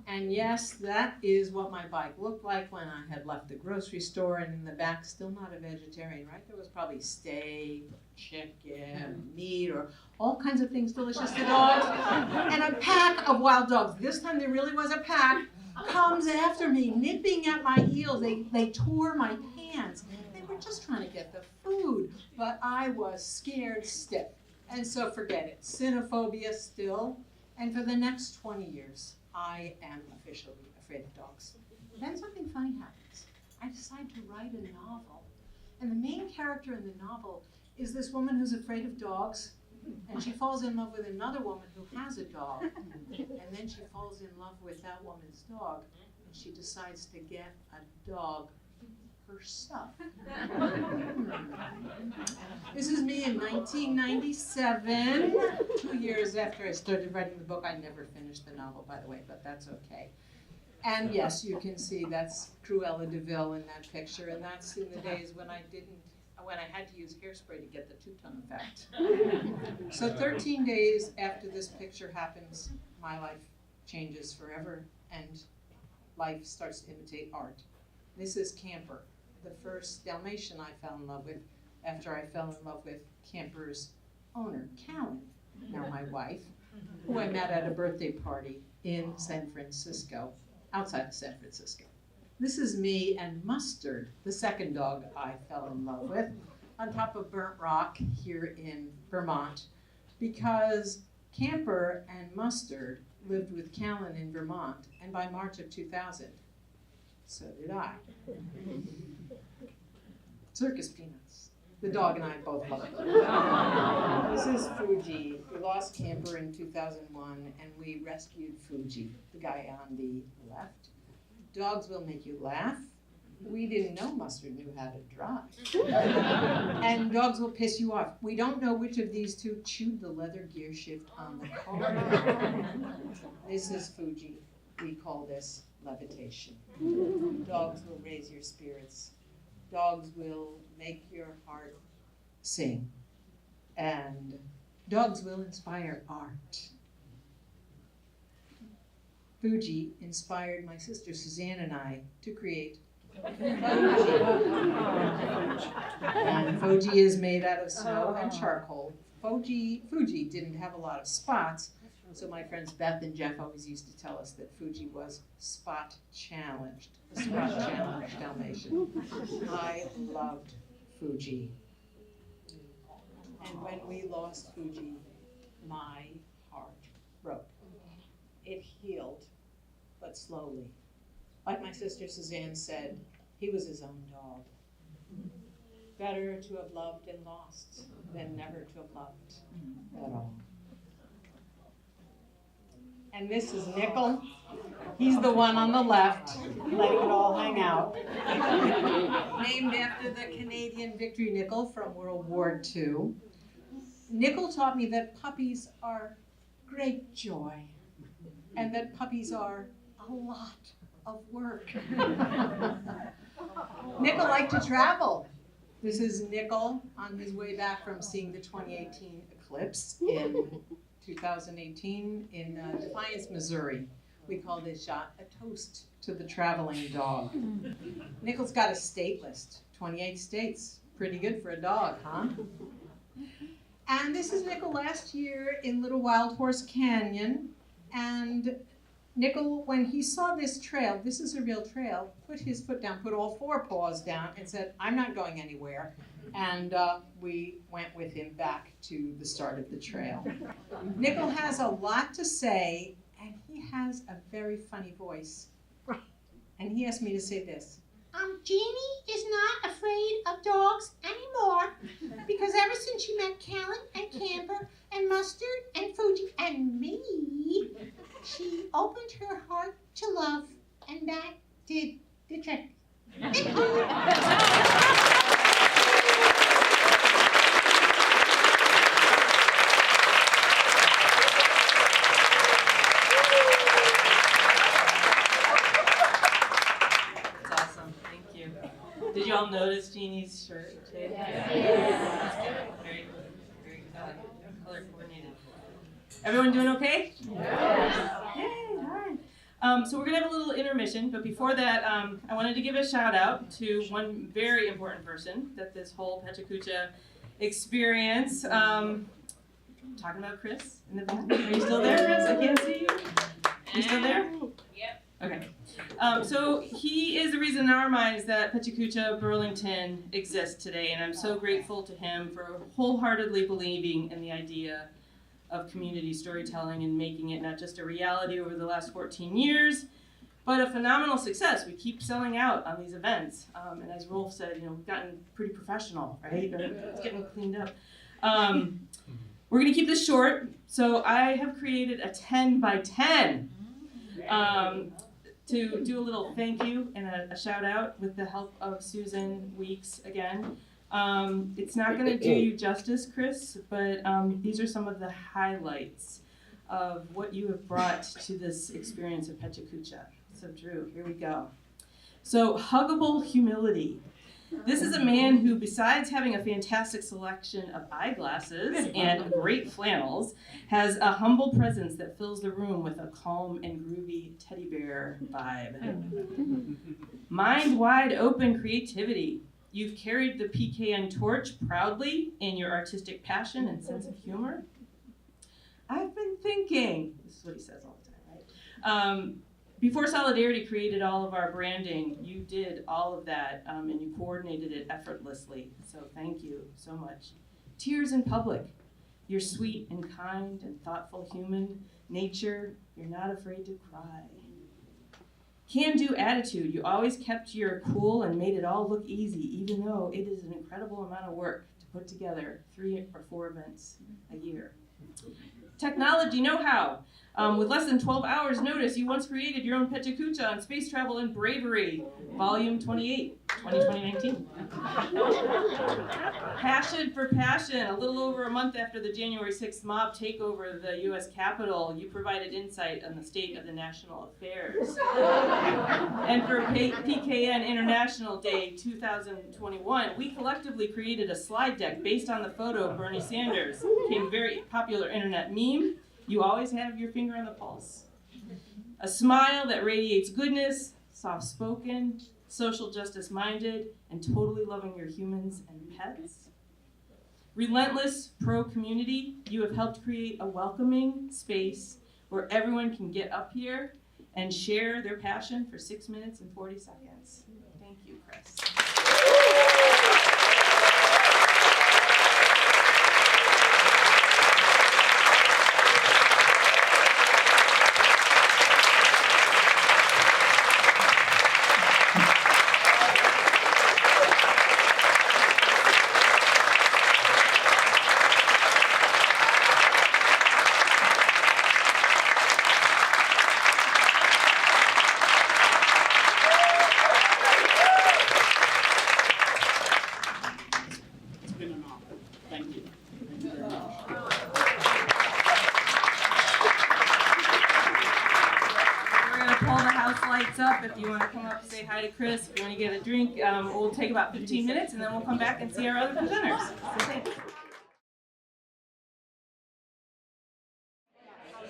And yes, that is what my bike looked like when I had left the grocery store, and in the back, still not a vegetarian, right? There was probably steak, chicken, meat, or all kinds of things delicious to dogs, and a pack of wild dogs. This time there really was a pack, comes after me, nipping at my heels. They tore my pants. They were just trying to get the food, but I was scared stiff. And so forget it, Cynophobic still, and for the next 20 years, I am officially afraid of dogs. Then something funny happens. I decide to write a novel. And the main character in the novel is this woman who's afraid of dogs. And she falls in love with another woman who has a dog. And then she falls in love with that woman's dog. And she decides to get a dog herself. This is me in 1997, 2 years after I started writing the book. I never finished the novel, by the way, but that's okay. And yes, you can see that's Cruella de Vil in that picture, and that's in the days when I had to use hairspray to get the two-tone effect. So 13 days after this picture happens, my life changes forever, and life starts to imitate art. This is Camper, the first Dalmatian I fell in love with after I fell in love with Camper's owner, Callan, now my wife, who I met at a birthday party in San Francisco, outside of San Francisco. This is me and Mustard, the second dog I fell in love with, on top of Burnt Rock here in Vermont, because Camper and Mustard lived with Callan in Vermont, and by March of 2000, so did I. Circus Peanuts. The dog and I both love it. This is Fuji. We lost Camper in 2001, and we rescued Fuji, the guy on the left. Dogs will make you laugh. We didn't know Mustard knew how to drive. And dogs will piss you off. We don't know which of these two chewed the leather gear shift on the car. This is Fuji. We call this levitation. Dogs will raise your spirits. Dogs will make your heart sing. And dogs will inspire art. Fuji inspired my sister Suzanne and I to create Fuji. And Fuji is made out of snow and charcoal. Fuji didn't have a lot of spots, so my friends Beth and Jeff always used to tell us that Fuji was spot challenged, a spot challenged Dalmatian. I loved Fuji. And when we lost Fuji, my heart broke. It healed, but slowly. Like my sister Suzanne said, he was his own dog. Better to have loved and lost than never to have loved at all. And this is Nickel. He's the one on the left, letting it all hang out. Named after the Canadian Victory Nickel from World War II. Nickel taught me that puppies are great joy, and that puppies are a lot of work. Nickel liked to travel. This is Nickel on his way back from seeing the 2018 eclipse in 2018 in Defiance, Missouri. We call this shot a toast to the traveling dog. Nickel's got a state list, 28 states. Pretty good for a dog, huh? And this is Nickel last year in Little Wild Horse Canyon. And Nickel, when he saw this trail, this is a real trail, put his foot down, put all four paws down and said, I'm not going anywhere. And we went with him back to the start of the trail. Nickel has a lot to say, and he has a very funny voice. And he asked me to say this. Jeannie is not afraid of dogs anymore, because ever since she met Callan and Camper and Mustard and Fuji and me, she opened her heart to love, and that did the trick. Did y'all notice Jeannie's shirt too? Yeah. Very, very color coordinated. Everyone doing okay? Yes. Yay, all right. So we're gonna have a little intermission, but before that, I wanted to give a shout out to one very important person that this whole PechaKucha experience. Talking about Chris in the back. Are you still there, Chris? I can't see you. You still there? Yep. Okay. So he is the reason in our minds that PechaKucha Burlington exists today, and I'm so grateful to him for wholeheartedly believing in the idea of community storytelling and making it not just a reality over the last 14 years, but a phenomenal success. We keep selling out on these events, and as Rolf said, we've gotten pretty professional, right? It's getting cleaned up. We're gonna keep this short, so I have created a 10 by 10 to do a little thank you and a shout out with the help of Susan Weeks again. It's not gonna do you justice, Chris, but these are some of the highlights of what you have brought to this experience of PechaKucha. So Drew, here we go. So, huggable humility. This is a man who, besides having a fantastic selection of eyeglasses and great flannels, has a humble presence that fills the room with a calm and groovy teddy bear vibe. Mind wide open creativity. You've carried the PKN torch proudly in your artistic passion and sense of humor. I've been thinking, this is what he says all the time, right? Before Solidarity created all of our branding, you did all of that and you coordinated it effortlessly. So thank you so much. Tears in public. You're sweet and kind and thoughtful human nature. You're not afraid to cry. Can-do attitude. You always kept your cool and made it all look easy, even though it is an incredible amount of work to put together 3 or 4 events a year. Technology know-how. With less than 12 hours notice, you once created your own PechaKucha on space travel and bravery, volume 28, 2019. Passion for passion. A little over a month after the January 6th mob takeover of the U.S. Capitol, you provided insight on the state of the national affairs. And for PKN International Day 2021, we collectively created a slide deck based on the photo of Bernie Sanders. It became a very popular internet meme. You always have your finger on the pulse. A smile that radiates goodness, soft-spoken, social justice-minded, and totally loving your humans and pets. Relentless pro-community, you have helped create a welcoming space where everyone can get up here and share their passion for 6 minutes and 40 seconds. Thank you, Chris. If you want to come up and say hi to Chris, if you want to get a drink, we'll take about 15 minutes and then we'll come back and see our other presenters. So thanks.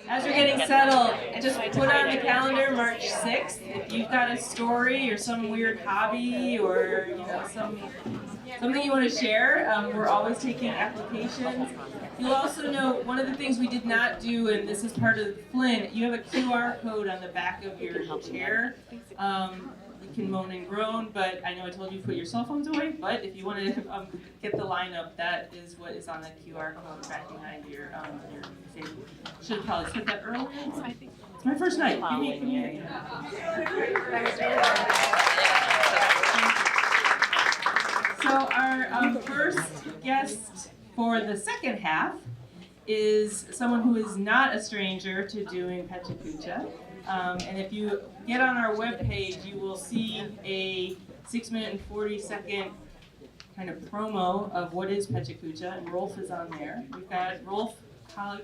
As you're getting settled, just put on the calendar March 6th. If you've got a story or some weird hobby or something you want to share, we're always taking applications. You'll also know one of the things we did not do, and this is part of Flynn, you have a QR code on the back of your chair. You can moan and groan, but I know I told you to put your cell phones away, but if you want to get the lineup, that is what is on the QR code back behind your table. Should have probably said that earlier. It's my first night. Give me So our first guest for the second half is someone who is not a stranger to doing PechaKucha. And if you get on our webpage, you will see a 6 minute and 40 second kind of promo of what is PechaKucha, and Rolf is on there. We've got Rolf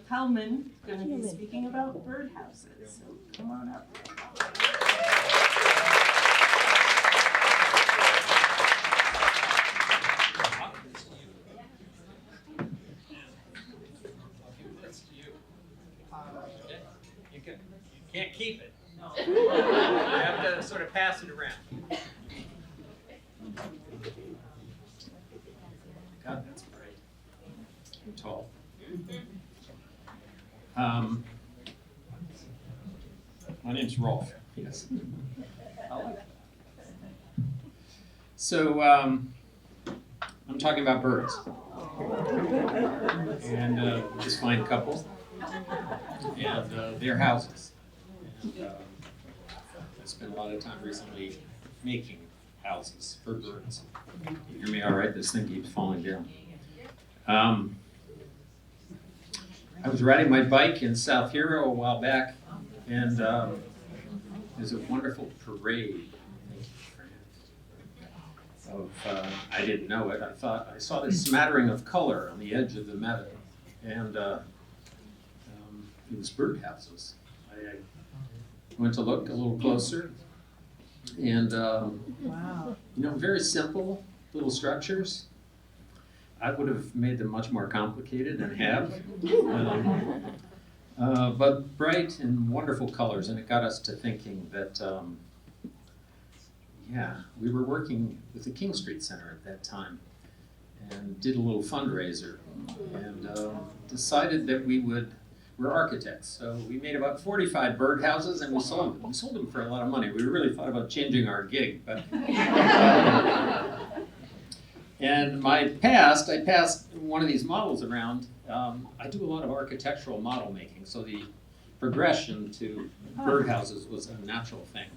Kalman going to be speaking about birdhouses. So come on up. keep it. You have to sort of pass it around. God, that's great. I'm tall. My name's Rolf. Yes. I like that. So I'm talking about birds. And just find couples and their houses. And I spent a lot of time recently making houses for birds. You hear me all right? This thing keeps falling down. I was riding my bike in South Hero a while back, and there's a wonderful parade of, I didn't know it, I thought, I saw this smattering of color on the edge of the meadow, and it was birdhouses. I went to look a little closer, and Wow. you know, very simple little structures. I would have made them much more complicated and have. But bright and wonderful colors, and it got us to thinking that, yeah, we were working with the King Street Center at that time and did a little fundraiser and decided that we're architects, so we made about 45 birdhouses and we sold them. We sold them for a lot of money. We really thought about changing our gig, but and I passed one of these models around. I do a lot of architectural model making, so the progression to birdhouses was a natural thing.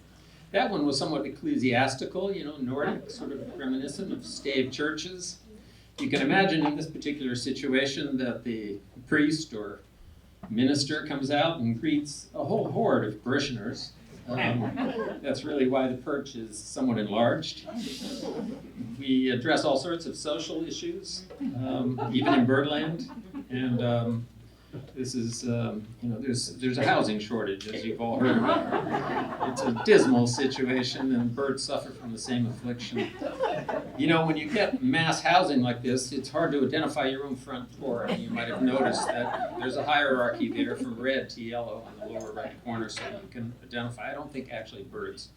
That one was somewhat ecclesiastical, you know, Nordic, sort of reminiscent of stave churches. You can imagine in this particular situation that the priest or minister comes out and greets a whole horde of parishioners. That's really why the perch is somewhat enlarged. We address all sorts of social issues, even in birdland, and this is, you know, there's a housing shortage, as you've all heard about. It's a dismal situation, and birds suffer from the same affliction. You know, when you get mass housing like this, it's hard to identify your own front door. And you might have noticed that there's a hierarchy there from red to yellow on the lower right corner, so you can identify. I don't think actually birds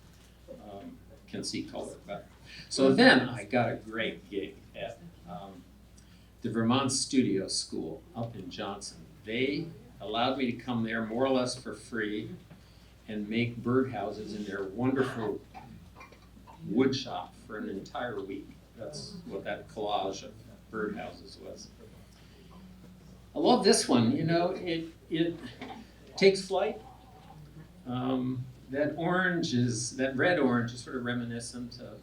can see color, but so then I got a great gig at the Vermont Studio School up in Johnson. They allowed me to come there more or less for free and make birdhouses in their wonderful wood shop for an entire week. That's what that collage of birdhouses was. I love this one. You know, it takes flight. That red orange is sort of reminiscent of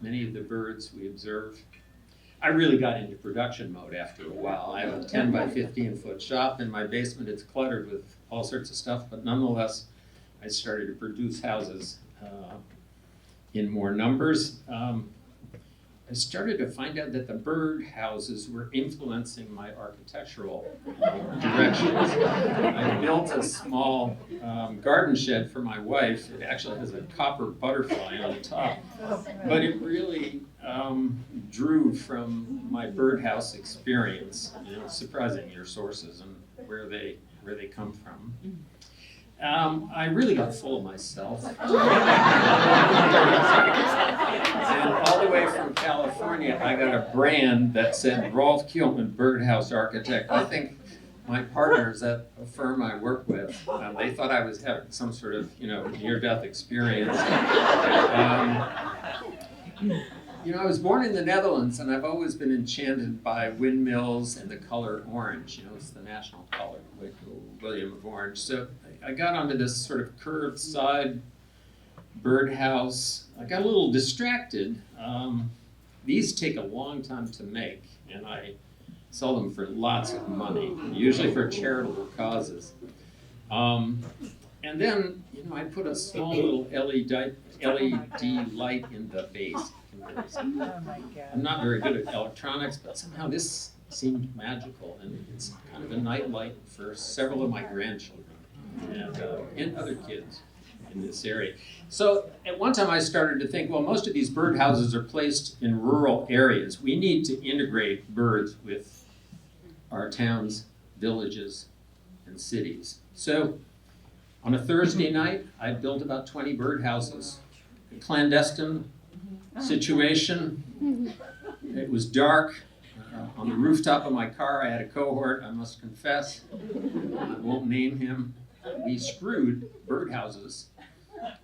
many of the birds we observe. I really got into production mode after a while. I have a 10 by 15 foot shop in my basement. It's cluttered with all sorts of stuff, but nonetheless, I started to produce houses in more numbers. I started to find out that the bird houses were influencing my architectural directions. I built a small garden shed for my wife. It actually has a copper butterfly on the top, but it really drew from my birdhouse experience. You know, surprising your sources and where they come from. I really got full of myself. And all the way from California, I got a brand that said Rolf Kielman Birdhouse Architect. I think my partners at a firm I work with, they thought I was having some sort of, you know, near-death experience. You know, I was born in the Netherlands, and I've always been enchanted by windmills and the color orange. You know, it's the national color, William of Orange. So I got onto this sort of curved side birdhouse. I got a little distracted. These take a long time to make, and I sell them for lots of money, usually for charitable causes. And then, you know, I put a small little LED light in the base. I'm not very good at electronics, but somehow this seemed magical, and it's kind of a night light for several of my grandchildren and other kids in this area. So at one time I started to think, well, most of these birdhouses are placed in rural areas. We need to integrate birds with our towns, villages, and cities. So On a Thursday night, I built about 20 birdhouses. A clandestine situation. It was dark. On the rooftop of my car, I had a cohort, I must confess. I won't name him. We screwed birdhouses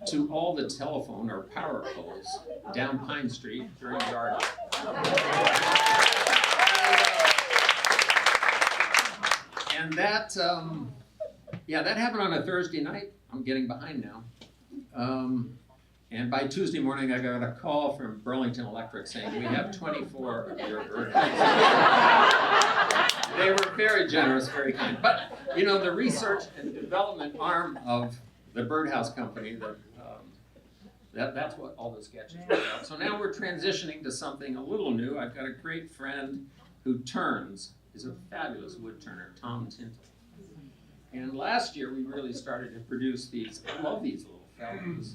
to all the telephone or power poles down Pine Street during the article. And that happened on a Thursday night. I'm getting behind now. And by Tuesday morning, I got a call from Burlington Electric saying, we have 24 of your birdhouses. They were very generous, very kind. But, you know, the research and development arm of the birdhouse company, that's what all the sketches were about. So now we're transitioning to something a little new. I've got a great friend who is a fabulous wood turner, Tom Tintle. And last year, we really started to produce these. I love these little fellows.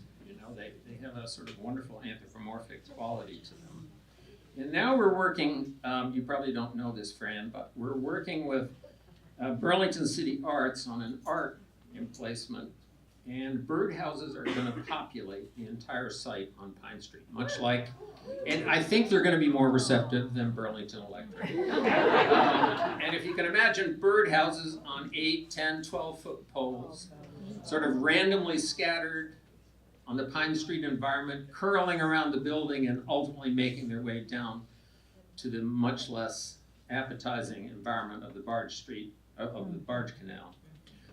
They have a sort of wonderful anthropomorphic quality to them. And now we're working, you probably don't know this, Fran, but we're working with Burlington City Arts on an art emplacement. And birdhouses are going to populate the entire site on Pine Street, much like, and I think they're going to be more receptive than Burlington Electric. And if you can imagine birdhouses on 8, 10, 12-foot poles, sort of randomly scattered on the Pine Street environment, curling around the building and ultimately making their way down to the much less appetizing environment of the barge canal.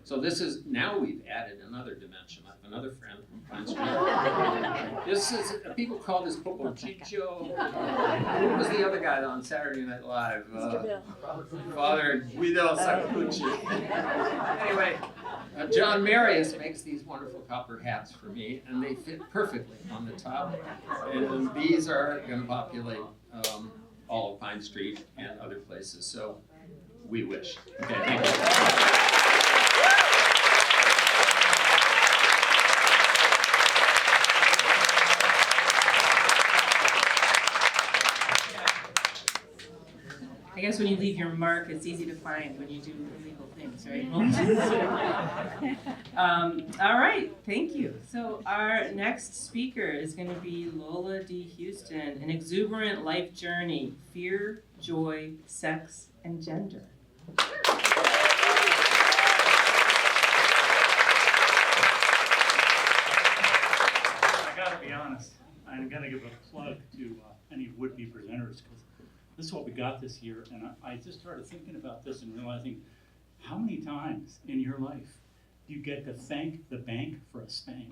So this is, now we've added another dimension. I have another friend from Pine Street. This is, people call this Popo Chicho. Who was the other guy on Saturday Night Live? Father Guido Sakaguchi. Anyway, John Marius makes these wonderful copper hats for me, and they fit perfectly on the top. And these are going to populate all of Pine Street and other places. So we wish. Okay, thank you. I guess when you leave your mark, it's easy to find when you do illegal things, right? All right, thank you. So our next speaker is going to be Lola D. Houston, an exuberant life journey, fear, joy, sex, and gender. I gotta be honest, I'm gonna give a plug to any would-be presenters, because this is what we got this year, and I just started thinking about this and realizing how many times in your life do you get to thank the bank for a spank?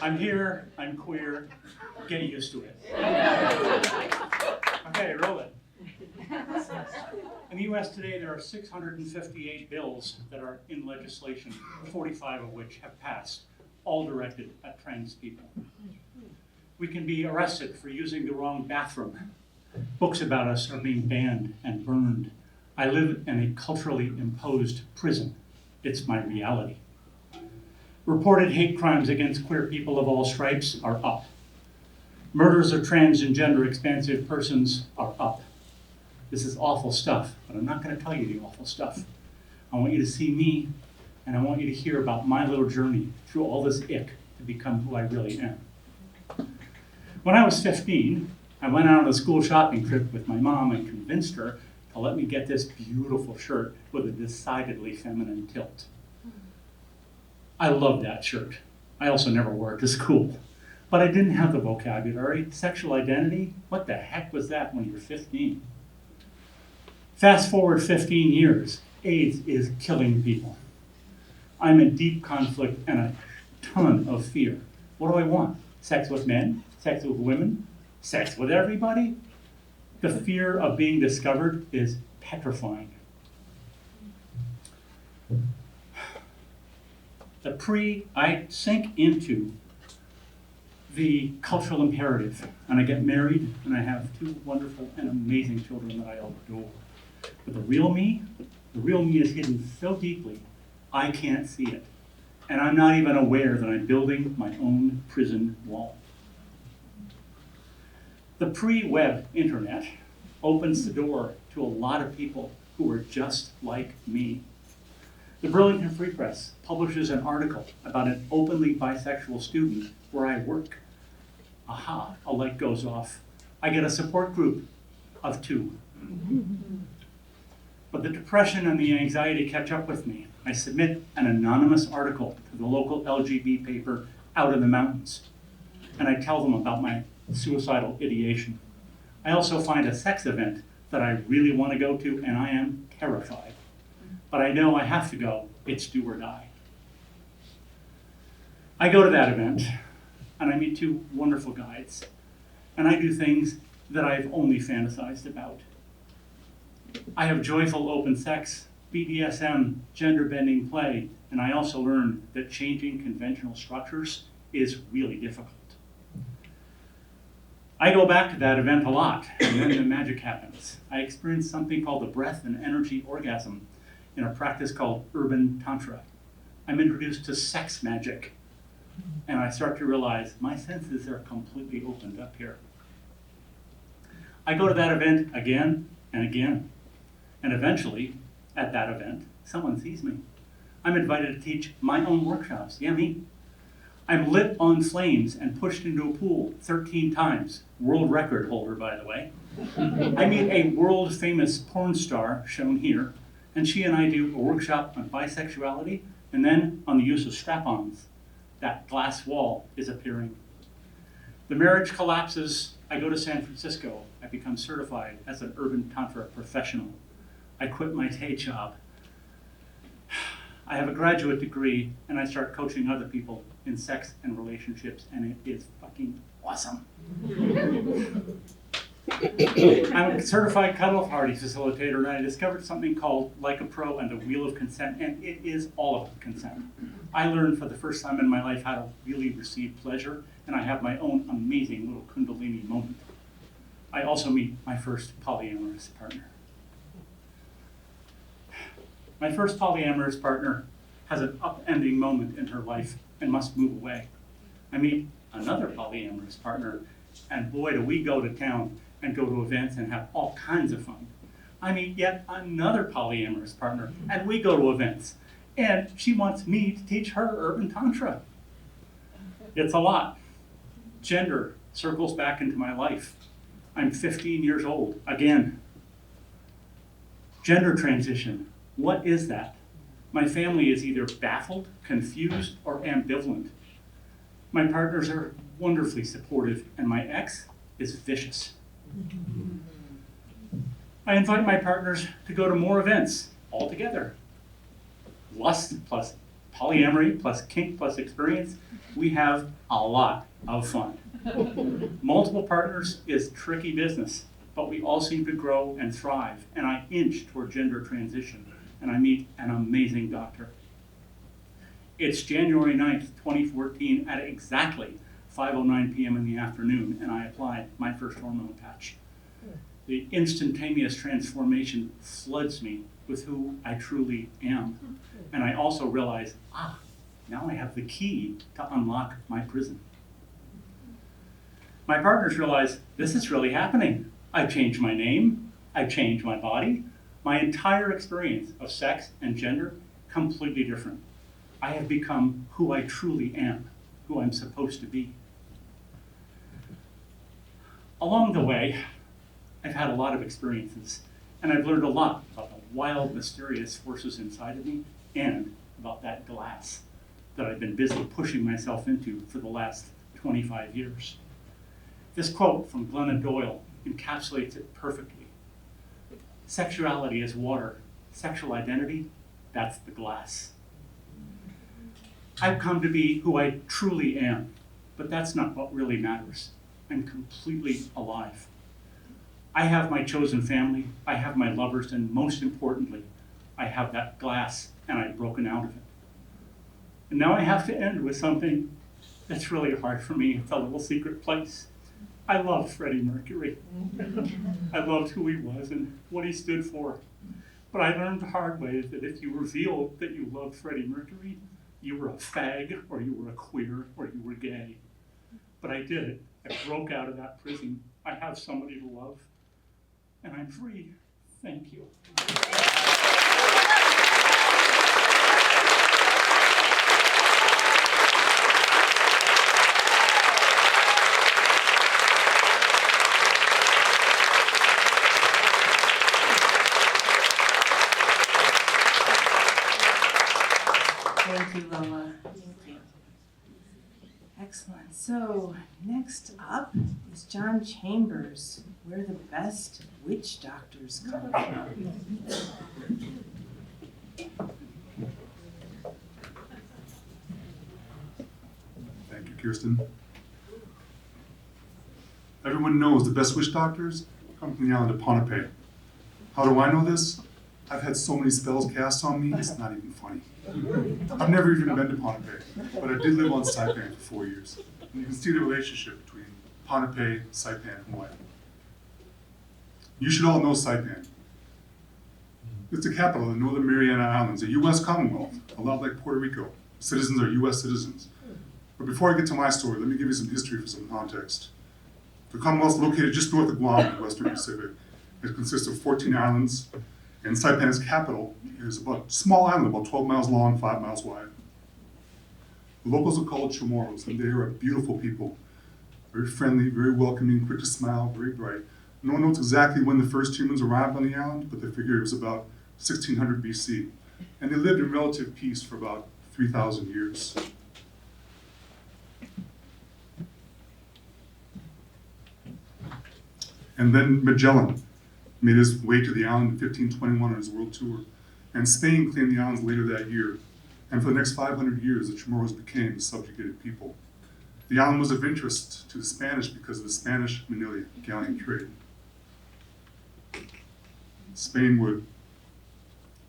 I'm here, I'm queer, get used to it. Okay, roll it. In the U.S. today, there are 658 bills that are in legislation, 45 of which have passed, all directed at trans people. We can be arrested for using the wrong bathroom. Books about us are being banned and burned. I live in a culturally imposed prison. It's my reality. Reported hate crimes against queer people of all stripes are up. Murders of trans and gender expansive persons are up. This is awful stuff, but I'm not going to tell you the awful stuff. I want you to see me, and I want you to hear about my little journey through all this ick to become who I really am. When I was 15, I went out on a school shopping trip with my mom and convinced her to let me get this beautiful shirt with a decidedly feminine tilt. I loved that shirt. I also never wore it to school. But I didn't have the vocabulary. Sexual identity? What the heck was that when you were 15? Fast forward 15 years, AIDS is killing people. I'm in deep conflict and a ton of fear. What do I want? Sex with men? Sex with women? Sex with everybody? The fear of being discovered is petrifying. I sink into the cultural imperative, and I get married, and I have 2 wonderful and amazing children that I adore. But the real me is hidden so deeply, I can't see it. And I'm not even aware that I'm building my own prison wall. The pre-web internet opens the door to a lot of people who are just like me. The Burlington Free Press publishes an article about an openly bisexual student where I work. Aha, a light goes off. I get a support group of 2. But the depression and the anxiety catch up with me. I submit an anonymous article to the local LGB paper out in the mountains, and I tell them about my suicidal ideation. I also find a sex event that I really want to go to, and I am terrified. But I know I have to go. It's do or die. I go to that event, and I meet 2 wonderful guides, and I do things that I've only fantasized about. I have joyful open sex, BDSM, gender-bending play, and I also learned that changing conventional structures is really difficult. I go back to that event a lot, and then the magic happens. I experience something called the breath and energy orgasm in a practice called urban tantra. I'm introduced to sex magic, and I start to realize my senses are completely opened up here. I go to that event again and again, and eventually, at that event, someone sees me. I'm invited to teach my own workshops, yeah, me. I'm lit on flames and pushed into a pool 13 times, world record holder, by the way. I meet a world famous porn star, shown here, and she and I do a workshop on bisexuality and then on the use of strap-ons. That glass wall is appearing. The marriage collapses. I go to San Francisco. I become certified as an urban tantra professional. I quit my day job. I have a graduate degree, and I start coaching other people in sex and relationships, and it is fucking awesome. I'm a certified cuddle party facilitator, and I discovered something called Like a Pro and the Wheel of Consent, and it is all about consent. I learned for the first time in my life how to really receive pleasure, and I have my own amazing little Kundalini moment. I also meet my first polyamorous partner. My first polyamorous partner has an upending moment in her life and must move away. I meet another polyamorous partner, and boy, do we go to town and go to events and have all kinds of fun. I meet yet another polyamorous partner, and we go to events, and she wants me to teach her urban tantra. It's a lot. Gender circles back into my life. I'm 15 years old, again. Gender transition. What is that? My family is either baffled, confused, or ambivalent. My partners are wonderfully supportive, and my ex is vicious. I invite my partners to go to more events all together. Lust plus polyamory plus kink plus experience, we have a lot of fun. Multiple partners is tricky business, but we all seem to grow and thrive, and I inch toward gender transition, and I meet an amazing doctor. It's January 9th, 2014 at exactly 5:09 p.m. in the afternoon, and I apply my first hormone patch. The instantaneous transformation floods me with who I truly am. And I also realize, now I have the key to unlock my prison. My partners realize, this is really happening. I've changed my name, I've changed my body, my entire experience of sex and gender, completely different. I have become who I truly am, who I'm supposed to be. Along the way, I've had a lot of experiences, and I've learned a lot about the wild, mysterious forces inside of me and about that glass that I've been busy pushing myself into for the last 25 years. This quote from Glennon Doyle encapsulates it perfectly. Sexuality is water. Sexual identity, that's the glass. I've come to be who I truly am, but that's not what really matters. I'm completely alive. I have my chosen family, I have my lovers, and most importantly, I have that glass, and I've broken out of it. And now I have to end with something that's really hard for me. It's a little secret place. I loved Freddie Mercury. I loved who he was and what he stood for. But I learned the hard way that if you revealed that you loved Freddie Mercury, you were a fag, or you were a queer, or you were gay. But I did it. I broke out of that prison. I have somebody to love. and I'm free. Thank you. Thank you, Lola. Thank you. Excellent. So next up is John Chambers, where the best witch doctors come from. Thank you, Kirsten. Everyone knows the best witch doctors come from the island of Ponape. How do I know this? I've had so many spells cast on me, it's not even funny. I've never even been to Ponape, but I did live on Saipan for 4 years. And you can see the relationship between Ponape, Saipan, and Hawaii. You should all know Saipan. It's the capital of the Northern Mariana Islands, a U.S. Commonwealth, a lot like Puerto Rico. Citizens are U.S. citizens. But before I get to my story, let me give you some history for some context. The Commonwealth is located just north of Guam in the Western Pacific. It consists of 14 islands, and Saipan's capital is about a small island, about 12 miles long, 5 miles wide. The locals are called Chamorros, and they are beautiful people. Very friendly, very welcoming, quick to smile, very bright. No one knows exactly when the first humans arrived on the island, but they figure it was about 1600 BC. And they lived in relative peace for about 3,000 years. And then Magellan made his way to the island in 1521 on his world tour. And Spain claimed the islands later that year. And for the next 500 years, the Chamorros became subjugated people. The island was of interest to the Spanish because of the Spanish Manila galleon trade. Spain would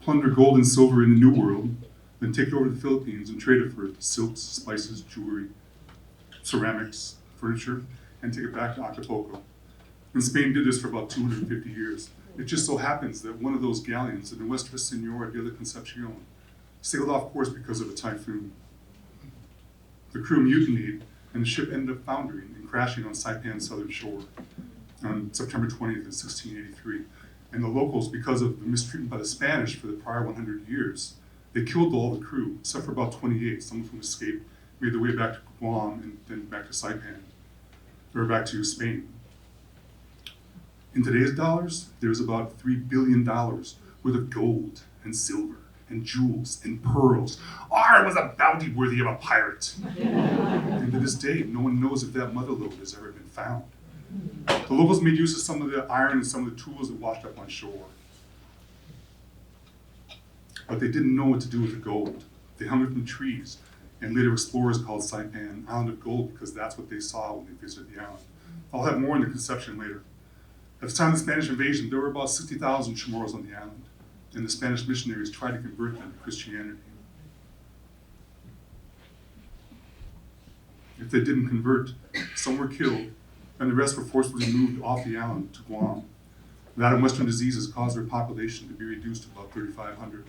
plunder gold and silver in the New World, then take it over to the Philippines and trade it for silks, spices, jewelry, ceramics, furniture, and take it back to Acapulco. And Spain did this for about 250 years. It just so happens that one of those galleons, the Nuestra Senora de la Concepcion, sailed off course because of a typhoon. The crew mutinied, and the ship ended up foundering and crashing on Saipan's southern shore on September 20th, 1683. And the locals, because of the mistreatment by the Spanish for the prior 100 years, they killed all the crew, except for about 28. Some of them escaped, made their way back to Guam, and then back to Saipan, or back to Spain. In today's dollars, there's about $3 billion worth of gold and silver and jewels and pearls. It was a bounty worthy of a pirate. And to this day, no one knows if that mother lode has ever been found. The locals made use of some of the iron and some of the tools that washed up on shore. But they didn't know what to do with the gold. They hung it from trees, and later explorers called Saipan Island of Gold because that's what they saw when they visited the island. I'll have more in the conception later. At the time of the Spanish invasion, there were about 60,000 Chamorros on the island, and the Spanish missionaries tried to convert them to Christianity. If they didn't convert, some were killed, and the rest were forcibly moved off the island to Guam. That and Western diseases caused their population to be reduced to about 3,500.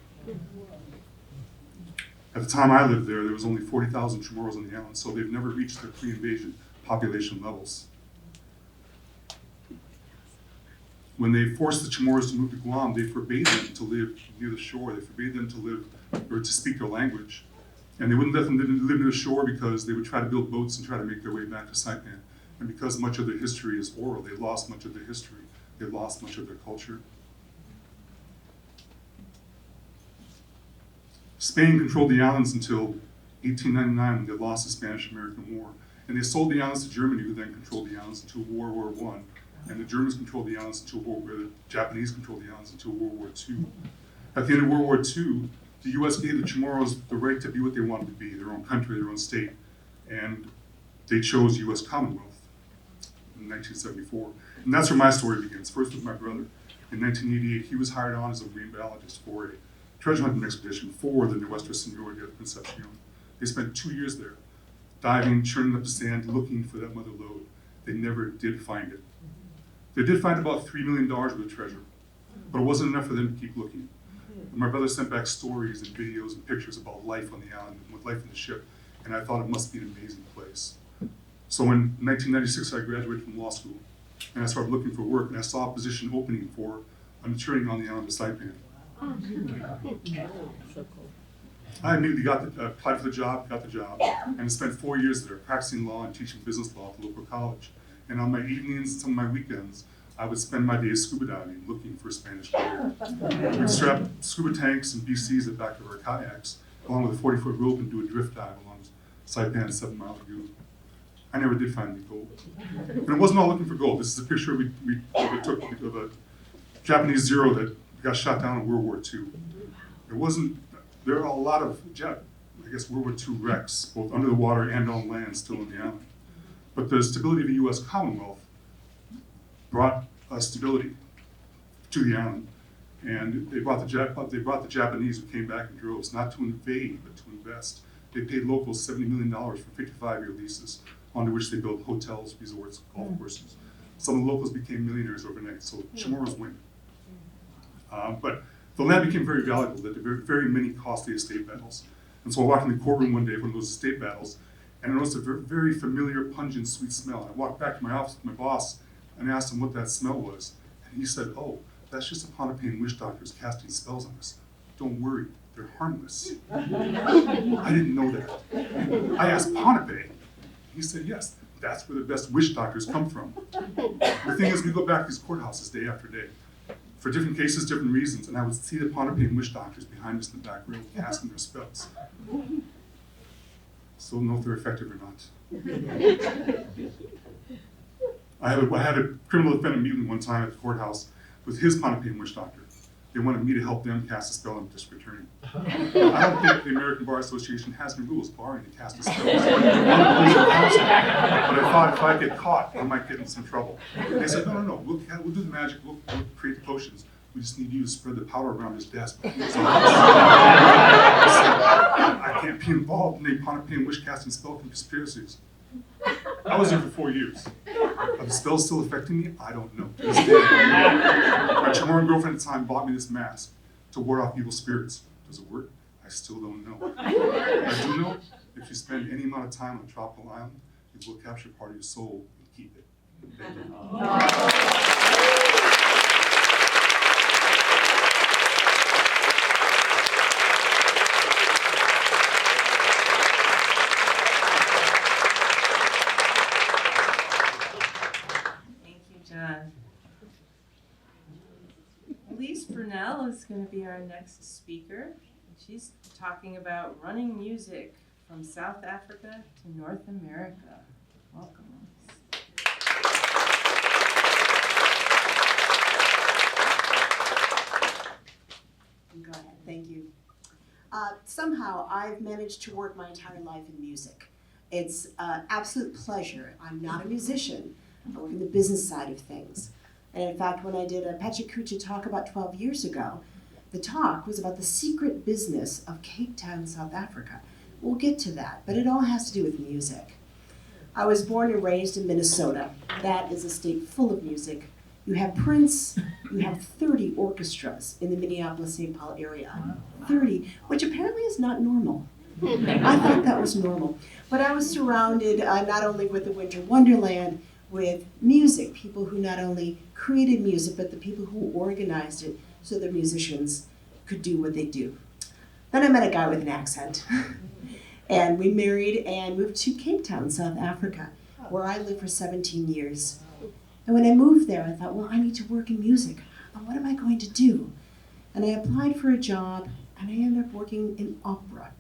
At the time I lived there was only 40,000 Chamorros on the island, so they've never reached their pre-invasion population levels. When they forced the Chamorros to move to Guam, they forbade them to live near the shore. They forbade them to live or to speak their language. And they wouldn't let them live near the shore because they would try to build boats and try to make their way back to Saipan. And because much of their history is oral, they lost much of their history. They lost much of their culture. Spain controlled the islands until 1899 when they lost the Spanish-American War. And they sold the islands to Germany, who then controlled the islands until World War I. And the Germans controlled the islands until the Japanese controlled the islands until World War II. At the end of World War II, the U.S. gave the Chamorros the right to be what they wanted to be, their own country, their own state. And they chose U.S. Commonwealth in 1974. And that's where my story begins, first with my brother. In 1988, he was hired on as a marine biologist for a treasure hunting expedition for the Nuestra Senora de la Concepcion. They spent 2 years there, diving, churning up the sand, looking for that mother lode. They never did find it. They did find about $3 million worth of treasure, but it wasn't enough for them to keep looking. And my brother sent back stories and videos and pictures about life on the island, with life in the ship, and I thought it must be an amazing place. So in 1996, I graduated from law school, and I started looking for work, and I saw a position opening for an attorney on the island of Saipan. I immediately applied for the job, got the job, and spent 4 years there practicing law and teaching business law at the local college. And on my evenings and some of my weekends, I would spend my days scuba diving, looking for Spanish career. We'd strap scuba tanks and BCs at the back of our kayaks, along with a 40-foot rope, and do a drift dive along Saipan 7 Mile Lagoon. I never did find any gold. And it wasn't all looking for gold. This is a picture we took of a Japanese Zero that got shot down in World War II. There are a lot of, World War II wrecks, both under the water and on land, still in the island. But the stability of the U.S. Commonwealth brought stability to the island. And they brought the Japanese who came back in droves, not to invade, but to invest. They paid locals $70 million for 55-year leases, onto which they built hotels, resorts, golf courses. Some of the locals became millionaires overnight, so Chamorros win. But the land became very valuable, led to very many costly estate battles. And so I walked in the courtroom one day for one of those estate battles, and I noticed a very familiar, pungent, sweet smell. I walked back to my office with my boss and asked him what that smell was. And he said, "Oh, that's just the Pohnpeian witch doctors casting spells on us. Don't worry, they're harmless." I didn't know that. I asked Pohnpei. He said, "Yes, that's where the best witch doctors come from." The thing is, we go back to these courthouses day after day for different cases, different reasons, and I would see the Pohnpeian witch doctors behind us in the back row casting their spells. Still don't know if they're effective or not. I had a criminal defendant meet me one time at the courthouse with his Pohnpeian witch doctor. They wanted me to help them cast a spell on the district attorney. I don't think the American Bar Association has any rules barring the cast of spells. But I thought if I get caught, I might get in some trouble. And they said, no, we'll do the magic, we'll create the potions. We just need you to spread the powder around his desk. So I can't be involved in a Pohnpeian witch casting spell conspiracies. I was there for 4 years. Are the spells still affecting me? I don't know. To this day, my Chamorro girlfriend at the time bought me this mask to ward off evil spirits. Does it work? I still don't know. I do know if you spend any amount of time on a tropical island, it will capture part of your soul and keep it. Thank you. Jeanne. Elise Brunelle is going to be our next speaker. She's talking about running music from South Africa to North America. Welcome, Elise. Go ahead, thank you. Somehow I've managed to work my entire life in music. It's an absolute pleasure. I'm not a musician. I work in the business side of things. And in fact, when I did a PechaKucha talk about 12 years ago, the talk was about the secret business of Cape Town, South Africa. We'll get to that, but it all has to do with music. I was born and raised in Minnesota. That is a state full of music. You have Prince, you have 30 orchestras in the Minneapolis-St. Paul area. 30, which apparently is not normal. I thought that was normal. But I was surrounded not only with the Winter Wonderland, with music, people who not only created music, but the people who organized it so the musicians could do what they do. Then I met a guy with an accent, and we married and moved to Cape Town, South Africa, where I lived for 17 years. And when I moved there, I thought, well, I need to work in music. And what am I going to do? And I applied for a job, and I ended up working in opera.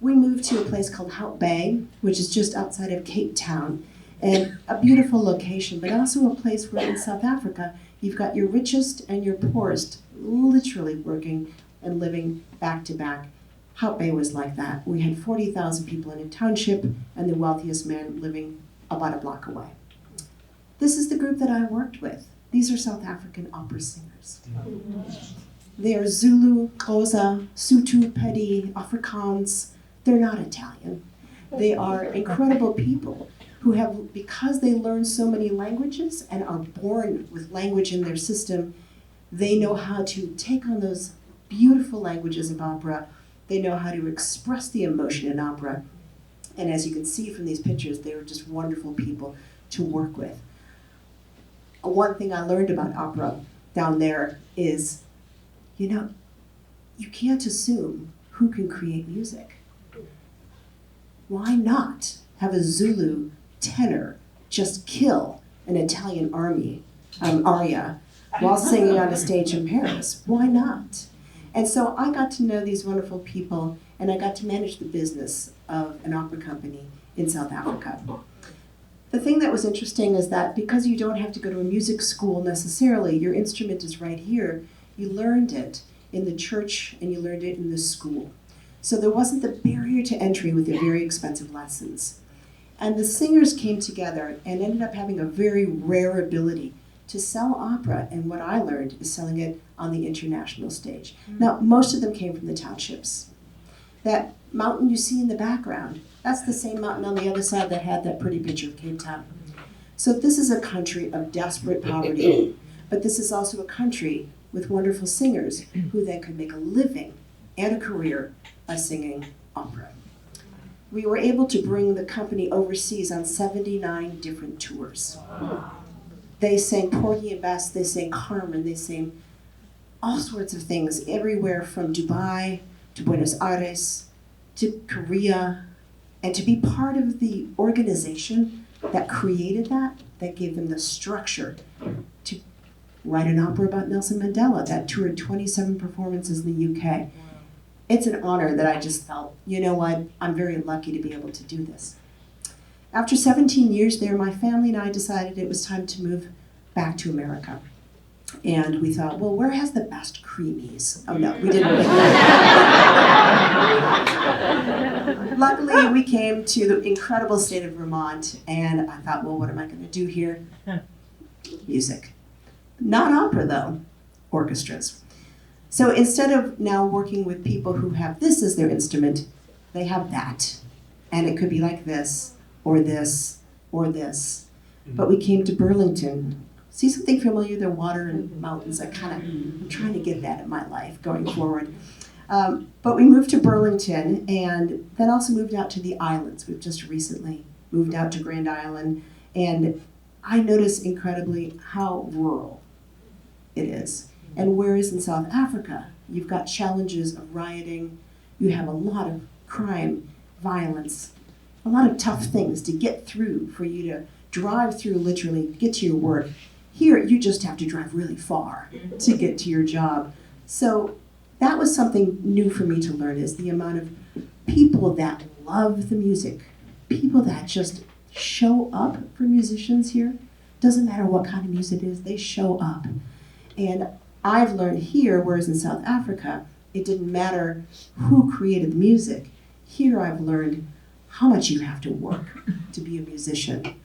We moved to a place called Hout Bay, which is just outside of Cape Town, and a beautiful location, but also a place where in South Africa, you've got your richest and your poorest literally working and living back to back. Hout Bay was like that. We had 40,000 people in a township and the wealthiest man living about a block away. This is the group that I worked with. These are South African opera singers. They are Zulu, Xhosa, Sotho, Pedi, Afrikaans. They're not Italian. They are incredible people who have, because they learn so many languages and are born with language in their system, they know how to take on those beautiful languages of opera. They know how to express the emotion in opera. And as you can see from these pictures, they were just wonderful people to work with. one thing I learned about opera down there is, you can't assume who can create music. Why not have a Zulu tenor just kill an Italian aria while singing on a stage in Paris? Why not? And so I got to know these wonderful people, and I got to manage the business of an opera company in South Africa. The thing that was interesting is that because you don't have to go to a music school necessarily, your instrument is right here. You learned it in the church and you learned it in the school. So there wasn't the barrier to entry with the very expensive lessons. And the singers came together and ended up having a very rare ability to sell opera, and what I learned is selling it on the international stage. Now, most of them came from the townships. That mountain you see in the background, that's the same mountain on the other side that had that pretty picture of Cape Town. So this is a country of desperate poverty, but this is also a country with wonderful singers who then could make a living and a career by singing opera. We were able to bring the company overseas on 79 different tours. They sang Porgy and Bess, they sang Carmen, they sang all sorts of things, everywhere from Dubai to Buenos Aires to Korea, and to be part of the organization that created that gave them the structure to write an opera about Nelson Mandela that toured 27 performances in the UK. It's an honor that I just felt, you know what, I'm very lucky to be able to do this. After 17 years there, my family and I decided it was time to move back to America. And we thought, well, where has the best creamies? Oh no, we didn't think that. Luckily, we came to the incredible state of Vermont, and I thought, well, what am I going to do here? Music. Not opera, though, orchestras. So instead of now working with people who have this as their instrument, they have that. And it could be like this, or this, or this. But we came to Burlington. See something familiar? The water and mountains. I'm trying to get that in my life going forward. But we moved to Burlington and then also moved out to the islands. We've just recently moved out to Grand Island, and I noticed incredibly how rural it is. And whereas in South Africa, you've got challenges of rioting, you have a lot of crime, violence, a lot of tough things to get through for you to drive through, literally get to your work. Here, you just have to drive really far to get to your job. So that was something new for me to learn, is the amount of people that love the music, people that just show up for musicians here. Doesn't matter what kind of music it is, they show up. And I've learned here, whereas in South Africa, it didn't matter who created the music. Here I've learned how much you have to work to be a musician.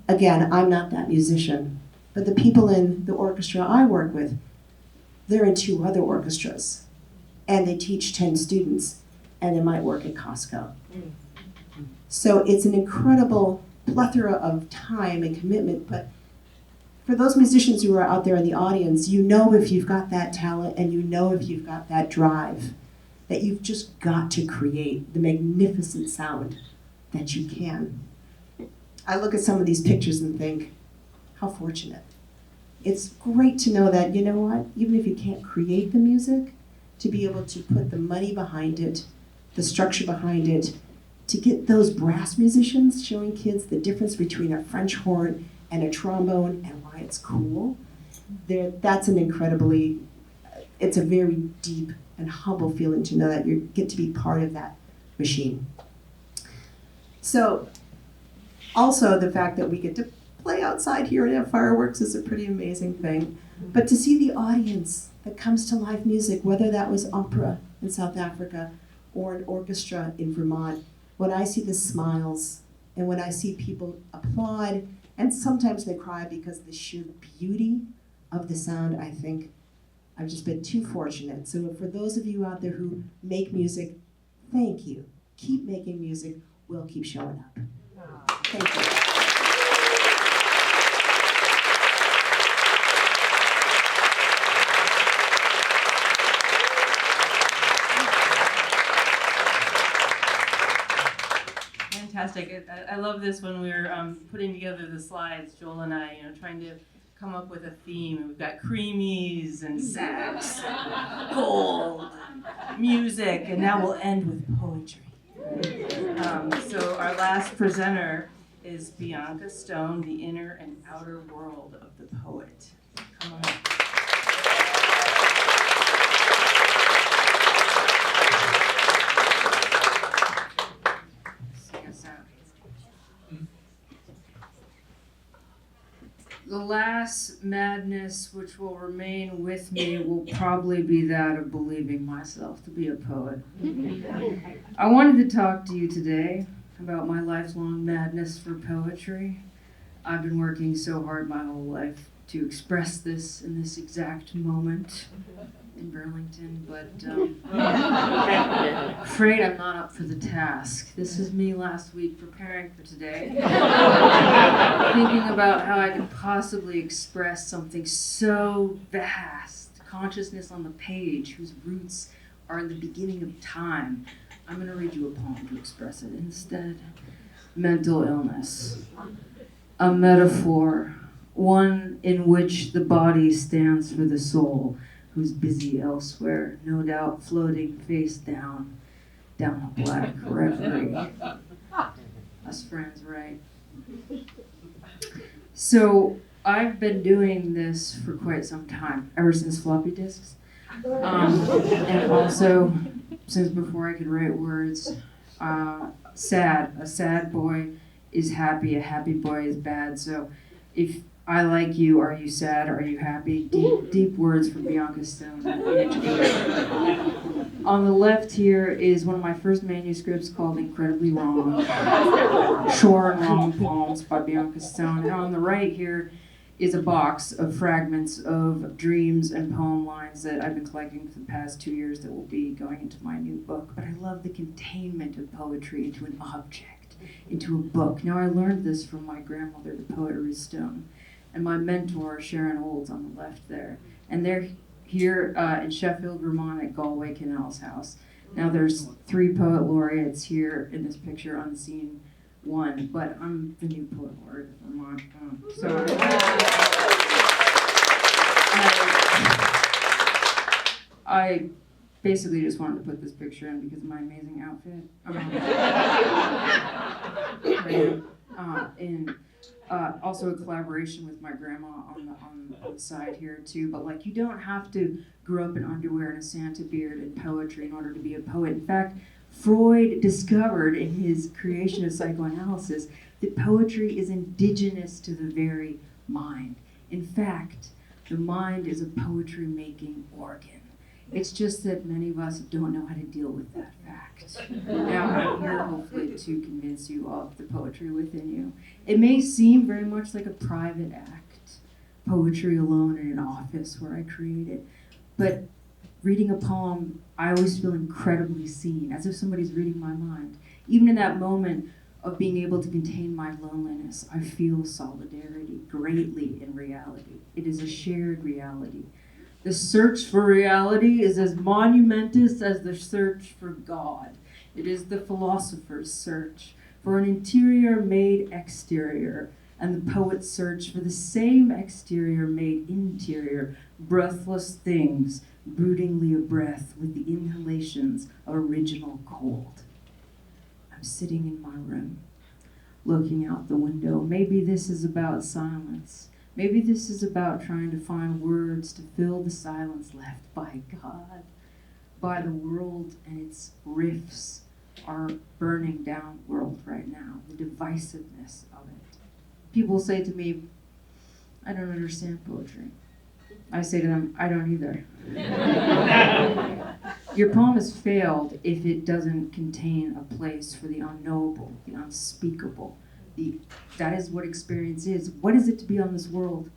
Again, I'm not that musician, but the people in the orchestra I work with, they're in 2 other orchestras, and they teach 10 students, and they might work at Costco. So it's an incredible plethora of time and commitment, but for those musicians who are out there in the audience, you know if you've got that talent and you know if you've got that drive, that you've just got to create the magnificent sound that you can. I look at some of these pictures and think, how fortunate. It's great to know that, you know what, even if you can't create the music, to be able to put the money behind it, the structure behind it, to get those brass musicians showing kids the difference between a French horn and a trombone and why it's cool. That's an incredibly, it's a very deep and humble feeling to know that you get to be part of that machine. So also the fact that we get to play outside here and have fireworks is a pretty amazing thing. But to see the audience that comes to live music, whether that was opera in South Africa or an orchestra in Vermont, when I see the smiles and when I see people applaud, and sometimes they cry because of the sheer beauty of the sound, I think I've just been too fortunate. So for those of you out there who make music, thank you. Keep making music. We'll keep showing up. Thank you. Fantastic. I love this when we were putting together the slides, Joel and I, trying to come up with a theme. And we've got creamies and sex, gold, music, and now we'll end with poetry. So our last presenter is Bianca Stone, the inner and outer world of the poet. Come on up. Sing us out. The last madness which will remain with me will probably be that of believing myself to be a poet. I wanted to talk to you today about my lifelong madness for poetry. I've been working so hard my whole life to express this in this exact moment in Burlington, but afraid I'm not up for the task. This is me last week preparing for today, thinking about how I could possibly express something so vast, consciousness on the page, whose roots are in the beginning of time. I'm going to read you a poem to express it instead. Mental illness. A metaphor, one in which the body stands for the soul, who's busy elsewhere, no doubt floating face down a black reverie. Us friends, right? So I've been doing this for quite some time, ever since floppy disks, and also since before I could write words. Sad, a sad boy is happy, a happy boy is bad. So if I like you, are you sad, are you happy? Deep words from Bianca Stone. On the left here is one of my first manuscripts called Incredibly Wrong, Short and Wrong Poems by Bianca Stone. And on the right here is a box of fragments of dreams and poem lines that I've been collecting for the past 2 years that will be going into my new book. But I love the containment of poetry into an object, into a book. Now I learned this from my grandmother, the poet Ruth Stone, and my mentor, Sharon Olds, on the left there. And they're here in Sheffield, Vermont at Galway Canals House. Now there's 3 poet laureates here in this picture, unseen 1, but I'm the new poet laureate of Vermont. So I basically just wanted to put this picture in because of my amazing outfit. Also a collaboration with my grandma on the side here too. But like, you don't have to grow up in underwear and a Santa beard and poetry in order to be a poet. In fact, Freud discovered in his creation of psychoanalysis that poetry is indigenous to the very mind. In fact, the mind is a poetry-making organ. It's just that many of us don't know how to deal with that fact. Now I'm here hopefully to convince you of the poetry within you. It may seem very much like a private act, poetry alone in an office where I create it, but reading a poem, I always feel incredibly seen, as if somebody's reading my mind. Even in that moment of being able to contain my loneliness, I feel solidarity greatly in reality. It is a shared reality. The search for reality is as monumentous as the search for God. It is the philosopher's search for an interior made exterior, and the poet's search for the same exterior made interior, breathless things broodingly abreath with the inhalations of original cold. I'm sitting in my room, looking out the window. Maybe this is about silence. Maybe this is about trying to find words to fill the silence left by God, by the world and its rifts, our burning down world right now, the divisiveness of it. People say to me, I don't understand poetry. I say to them, I don't either. Your poem has failed if it doesn't contain a place for the unknowable, the unspeakable. That is what experience is. What is it to be on this world?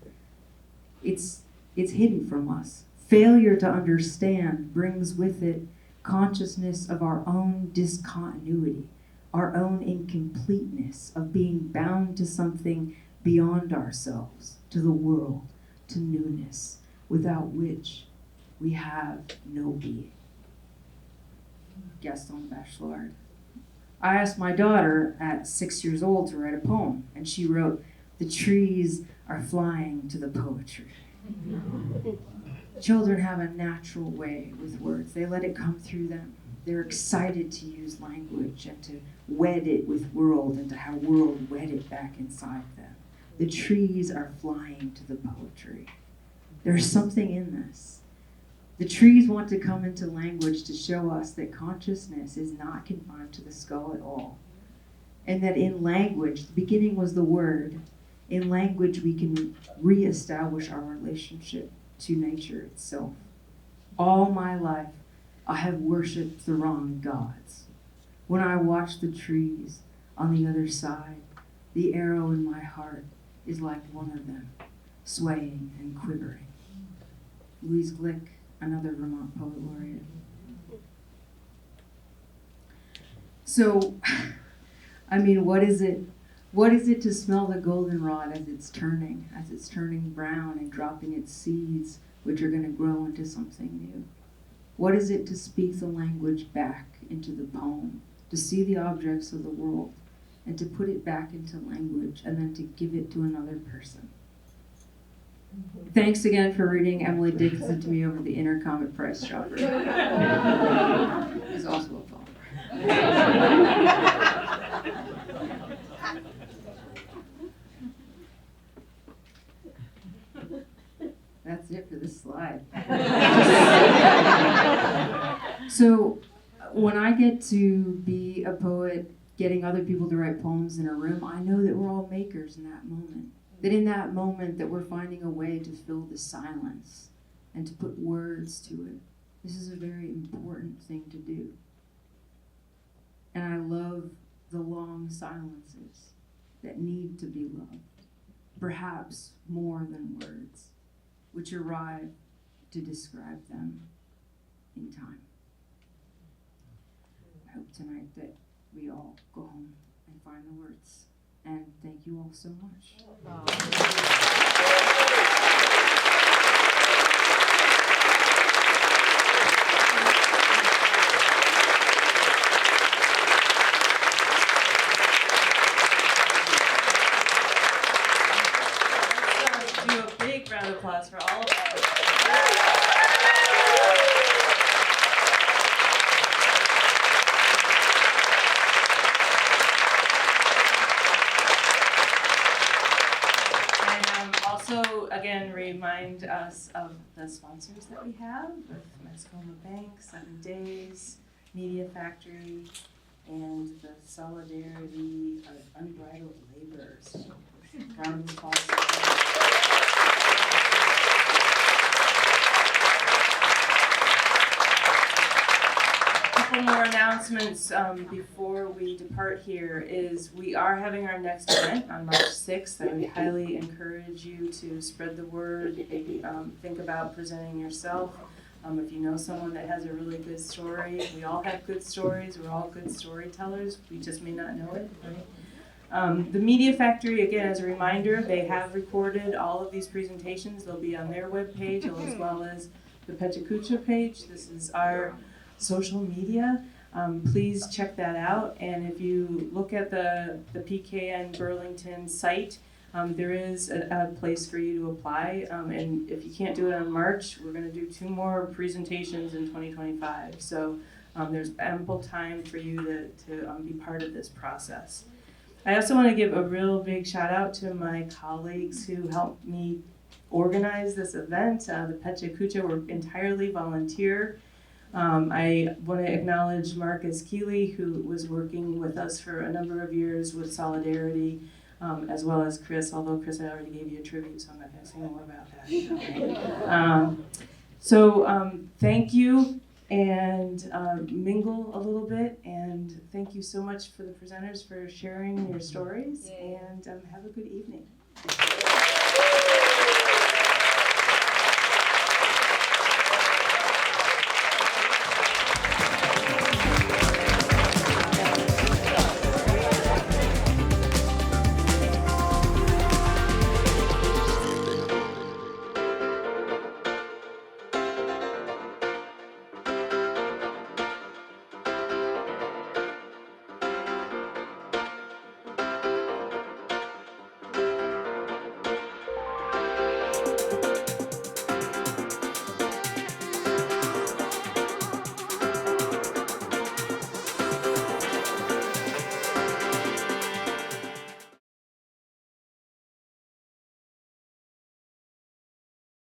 It's hidden from us. Failure to understand brings with it consciousness of our own discontinuity, our own incompleteness of being bound to something beyond ourselves, to the world, to newness, without which we have no being. Gaston Bachelard. I asked my daughter at 6 years old to write a poem, and she wrote, The trees are flying to the poetry. Children have a natural way with words. They let it come through them. They're excited to use language and to wed it with world and to have world wed it back inside them. The trees are flying to the poetry. There's something in this. The trees want to come into language to show us that consciousness is not confined to the skull at all. And that in language, the beginning was the word. In language, we can reestablish our relationship to nature itself. All my life, I have worshipped the wrong gods. When I watch the trees on the other side, the arrow in my heart is like one of them, swaying and quivering. Louise Glick, another Vermont poet laureate. So, I mean, what is it? What is it to smell the goldenrod as it's turning brown and dropping its seeds, which are going to grow into something new? What is it to speak the language back into the poem, to see the objects of the world, and to put it back into language, and then to give it to another person? Thanks again for reading Emily Dickinson to me over the intercom at Price Chopper. It's also a poem. That's it for this slide. So when I get to be a poet, getting other people to write poems in a room, I know that we're all makers in that moment. That in that moment that we're finding a way to fill the silence and to put words to it. This is a very important thing to do. And I love the long silences that need to be loved, perhaps more than words, which arrive to describe them in time. I hope tonight that we all go home and find the words. And thank you all so much. So do a big round of applause for all of us. Also, again, remind us of the sponsors that we have with Mascoma Bank, 7 Days, Media Factory, and the Solidarity of Unbridled Labor. So, round of applause. Couple more announcements before we depart here is we are having our next event on March 6th. I would highly encourage you to spread the word, think about presenting yourself. If you know someone that has a really good story, we all have good stories, we're all good storytellers, we just may not know it, right? The Media Factory, again, as a reminder, they have recorded all of these presentations. They'll be on their webpage as well as the PechaKucha page. This is our social media. Please check that out. And if you look at the PKN Burlington site, there is a place for you to apply. And if you can't do it on March, we're going to do 2 more presentations in 2025. So there's ample time for you to be part of this process. I also want to give a real big shout out to my colleagues who helped me organize this event. The PechaKucha were entirely volunteer. I want to acknowledge Marcus Keeley, who was working with us for a number of years with Solidarity, as well as Chris, although Chris, I already gave you a tribute, so I'm not going to say more about that. So thank you, and mingle a little bit, and thank you so much for the presenters for sharing your stories, and have a good evening.